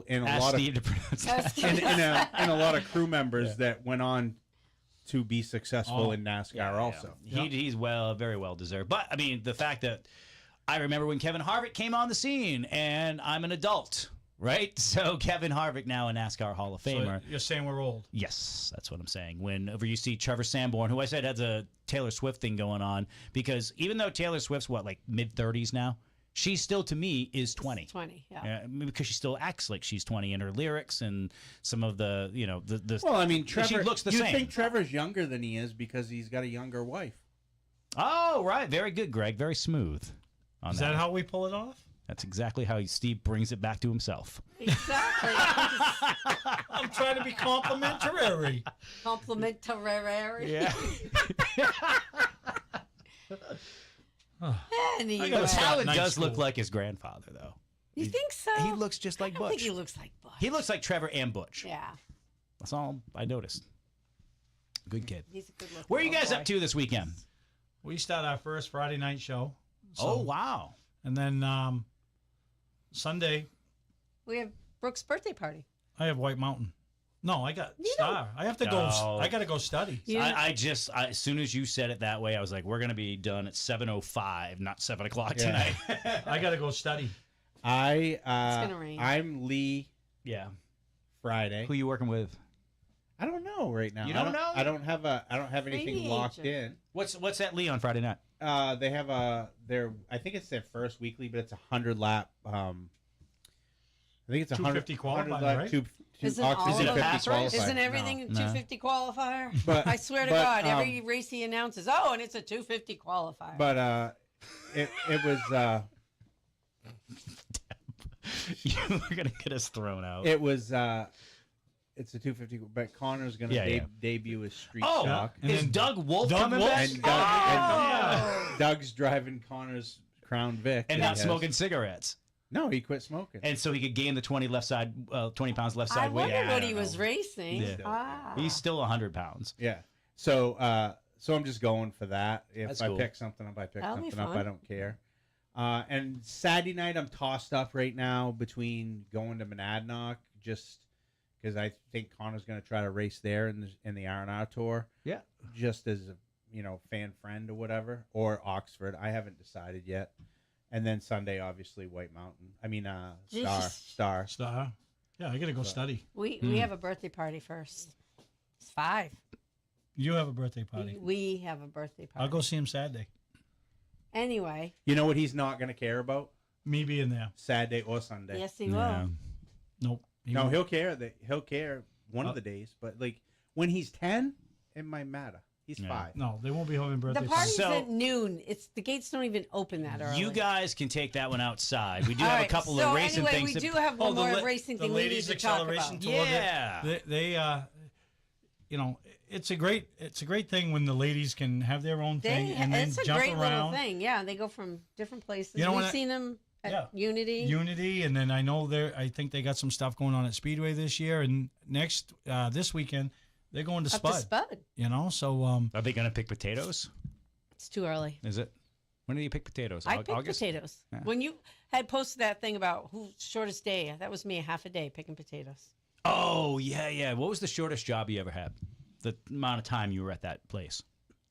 S8: in a
S6: Ask
S8: lot
S6: Steve
S8: of
S6: to pronounce that.
S8: in a lot of crew members that went on to be successful in NASCAR also.
S6: He's very well deserved. But I mean, the fact that I remember when Kevin Harvick came on the scene, and I'm an adult, right? So Kevin Harvick now a NASCAR Hall of Famer.
S5: So you're saying we're old?
S6: Yes, that's what I'm saying. Whenever you see Trevor Sanborn, who I said has a Taylor Swift thing going on, because even though Taylor Swift's like mid-30s now, she still, to me, is 20.
S7: 20, yeah.
S6: Because she still acts like she's 20 in her lyrics and some of the, the
S8: Well, I mean, Trevor,
S6: she looks the
S8: you
S6: same.
S8: think Trevor's younger than he is because he's got a younger wife.
S6: Oh, right. Very good, Greg. Very smooth.
S5: Is that how we pull it off?
S6: That's exactly how Steve brings it back to himself.
S7: Exactly.
S5: I'm trying to be complimentary.
S7: Complimentary.
S6: Yeah.
S7: Anyway.
S6: Alan does look like his grandfather, though.
S7: You think so?
S6: He looks just like
S7: I
S6: Butch.
S7: think he looks like Butch.
S6: He looks like Trevor and Butch.
S7: Yeah.
S6: That's all I noticed. Good kid.
S7: He's a good looking
S6: Where are you
S7: little
S6: guys
S7: boy.
S6: up to this weekend?
S5: We start our first Friday night show.
S6: Oh, wow.
S5: And then Sunday,
S7: We have Brooke's birthday party.
S5: I have White Mountain. No, I got Star. I have to go.
S6: No.
S5: I got to go study.
S6: I just, as soon as you said it that way, I was like, we're going to be done at 7:05, not 7 o'clock tonight.
S5: I got to go study.
S7: It's gonna rain.
S8: I'm Lee.
S6: Yeah.
S8: Friday.
S6: Who you working with?
S8: I don't know right now.
S6: You don't know?
S8: I don't have anything
S7: Free
S8: locked
S7: agent.
S8: in.
S6: What's that Lee on Friday night?
S8: They have I think it's their first weekly, but it's 100 lap. I think it's
S5: 250 qualifying,
S8: lap,
S5: right?
S7: Isn't all of them-
S8: 250 qualifying.
S7: Isn't everything a 250 qualifier?
S8: But-
S7: I swear to
S8: but,
S7: God, every race he announces, and it's a 250 qualifier.
S8: But it was
S6: You're gonna get us thrown out.
S8: it's a 250. But Connor's gonna debut his street stock.
S6: Is Doug Wolf
S5: Doug
S6: coming
S5: Wolf?
S6: back?
S8: And Doug's driving Connor's Crown Vic,
S6: And
S8: that
S6: not
S8: he has.
S6: smoking cigarettes.
S8: No, he quit smoking.
S6: And so he could gain the 20 pounds left side
S7: I
S6: weight.
S7: wonder what he was racing.
S6: Yeah.
S7: Ah.
S6: He's still 100 pounds.
S8: Yeah. So I'm just going for that. If
S6: That's
S8: I
S6: cool.
S8: pick something up, I pick
S7: That'll be
S8: something up.
S7: fun.
S8: I don't care. And Saturday night, I'm tossed up right now between going to Monadnock, just because I think Connor's going to try to race there in the R&R Tour.
S6: Yeah.
S8: Just as a fan friend or whatever, or Oxford. I haven't decided yet. And then Sunday, obviously, White Mountain. I mean, Star.
S5: Yeah, I got to go study.
S7: We have a birthday party first. It's 5.
S5: You have a birthday party.
S7: We have a birthday party.
S5: I'll go see him Saturday.
S7: Anyway.
S8: You know what he's not going to care about?
S5: Me being there.
S8: Saturday or Sunday.
S7: Yes, he will.
S5: Nope.
S8: He'll care. He'll care one of the days. But, like, when he's 10, it might matter. He's 5.
S5: No, they won't be having birthday
S7: The party's at noon. The gates don't even open that early.
S6: You guys can take that one outside. We do have a couple of racing things.
S7: We do have one more racing thing we need to talk about.
S5: Tour. Yeah. They it's a great thing when the ladies can have their own thing and then jump around. It's a great little thing. Yeah, they go from different places. We've seen them at Unity, and then I think they got some stuff going on at Speedway this year, and this weekend they're going to Spud. So
S6: are they going to pick potatoes?
S7: It's too early.
S6: Is it? When do you pick potatoes?
S7: I pick potatoes. Yeah. When you had posted that thing about who's shortest day, that was me, a half a day picking potatoes.
S6: Oh yeah. What was the shortest job you ever had? The amount of time you were at that place?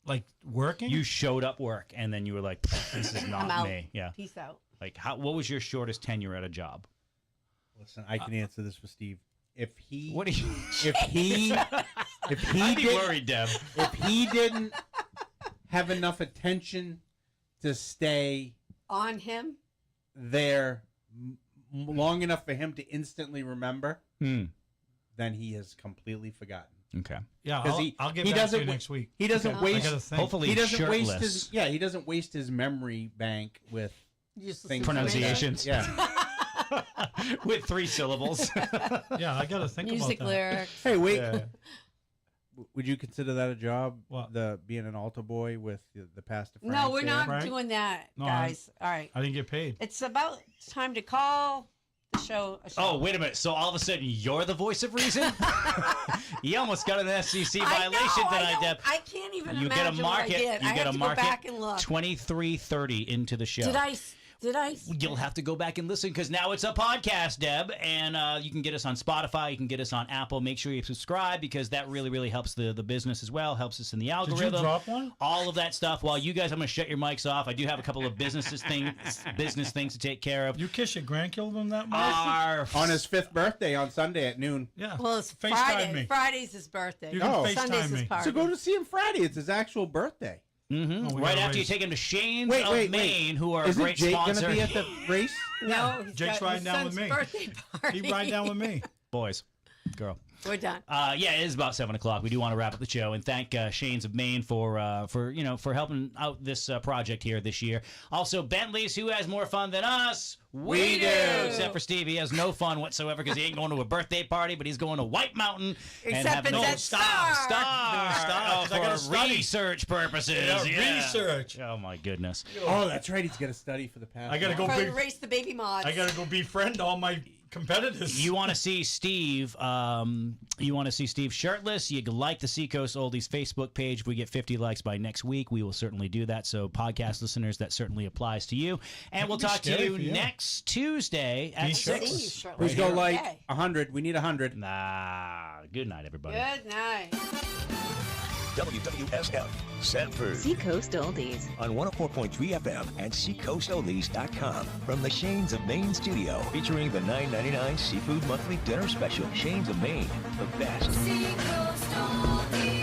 S5: Like working?
S6: You showed up work, and then you were like, "This is not
S7: I'm out.
S6: me." Yeah.
S7: Peace out.
S6: Like, what was your shortest tenure at a job?
S8: Listen, I can answer this for Steve. If he
S6: I'd be worried, Deb.
S8: If he didn't have enough attention to stay
S7: on him
S8: there long enough for him to instantly remember, then he has completely forgotten.
S6: Okay.
S5: Yeah, I'll get back to you next week.
S8: He doesn't waste.
S6: Hopefully,
S8: he doesn't
S6: shirtless.
S8: waste his. Yeah, he doesn't waste his memory bank with
S6: pronunciations.
S8: Yeah.
S6: With 3 syllables.
S5: Yeah, I got to think
S7: Music
S5: about that.
S7: lyrics.
S8: Hey, wait. Yeah. Would you consider that a job? What? Being an altar boy with the pastor? Frank
S7: No, we're not doing that, guys. All right.
S5: I didn't get paid.
S7: It's about time to call the show a show.
S6: Oh, wait a minute. So all of a sudden, you're the voice of reason? You almost got an SEC violation tonight, Deb.
S7: I can't even
S6: you
S7: imagine
S6: get a market.
S7: what I did.
S6: You
S7: I
S6: get
S7: have
S6: a
S7: to
S6: market.
S7: Go back and look.
S6: 23:30 into the show.
S7: Did I?
S6: You'll have to go back and listen because now it's a podcast, Deb, and you can get us on Spotify. You can get us on Apple. Make sure you subscribe because that really, really helps the business as well. Helps us in the algorithm.
S5: Did you drop one?
S6: All of that stuff. While you guys, I'm going to shut your mics off. I do have a couple of business things to take care of.
S5: You kiss your grandchildren that much?
S8: On his 5th birthday on Sunday at noon.
S5: Yeah.
S7: Well, it's
S5: FaceTime
S7: Friday.
S5: me.
S7: Friday's his birthday.
S5: You can FaceTime
S7: Sunday's his
S5: me.
S7: party.
S8: So go to see him Friday. It's his actual birthday.
S6: Mm-hmm.
S5: Oh,
S6: right after you take him to Shane's of Maine, who are a
S8: Isn't
S6: great
S8: Jake
S6: sponsor.
S8: Isn't Jake going to be at the race?
S7: No,
S5: Jake's riding down with me.
S7: Birthday party.
S5: He ride down with me.
S6: Boys, girl.
S7: We're done.
S6: Yeah, it is about 7 o'clock. We do want to wrap up the show and thank Shane's of Maine for helping out this project here this year. Also, Bentley's, who has more fun than us? We do. Except for Steve, he has no fun whatsoever because he ain't going to a birthday party, but he's going to White Mountain and
S7: Except
S6: having
S7: it's at Star.
S6: For research purposes.
S5: Yeah, research.
S6: Oh my goodness.
S8: Oh, that's right. He's got to study for the past.
S5: I got to go
S7: race the baby mods.
S5: I got to go befriend all my competitors.
S6: You want to see Steve? Shirtless? You like the Seacoast Oldies Facebook page? If we get 50 likes by next week, we will certainly do that. So, podcast listeners, that certainly applies to you. And we'll talk to you next Tuesday at 6.
S8: Please go like 100. We need 100.
S6: Nah. Good night, everybody.
S7: Good night.
S12: WWSF, Sanford.
S14: Seacoast Oldies.
S12: On 104.3 FM and SeacoastOldies.com. From the Shanes of Maine studio, featuring the $9.99 Seafood Monthly Dinner Special. Shanes of Maine, the best.
S15: Seacoast Oldies.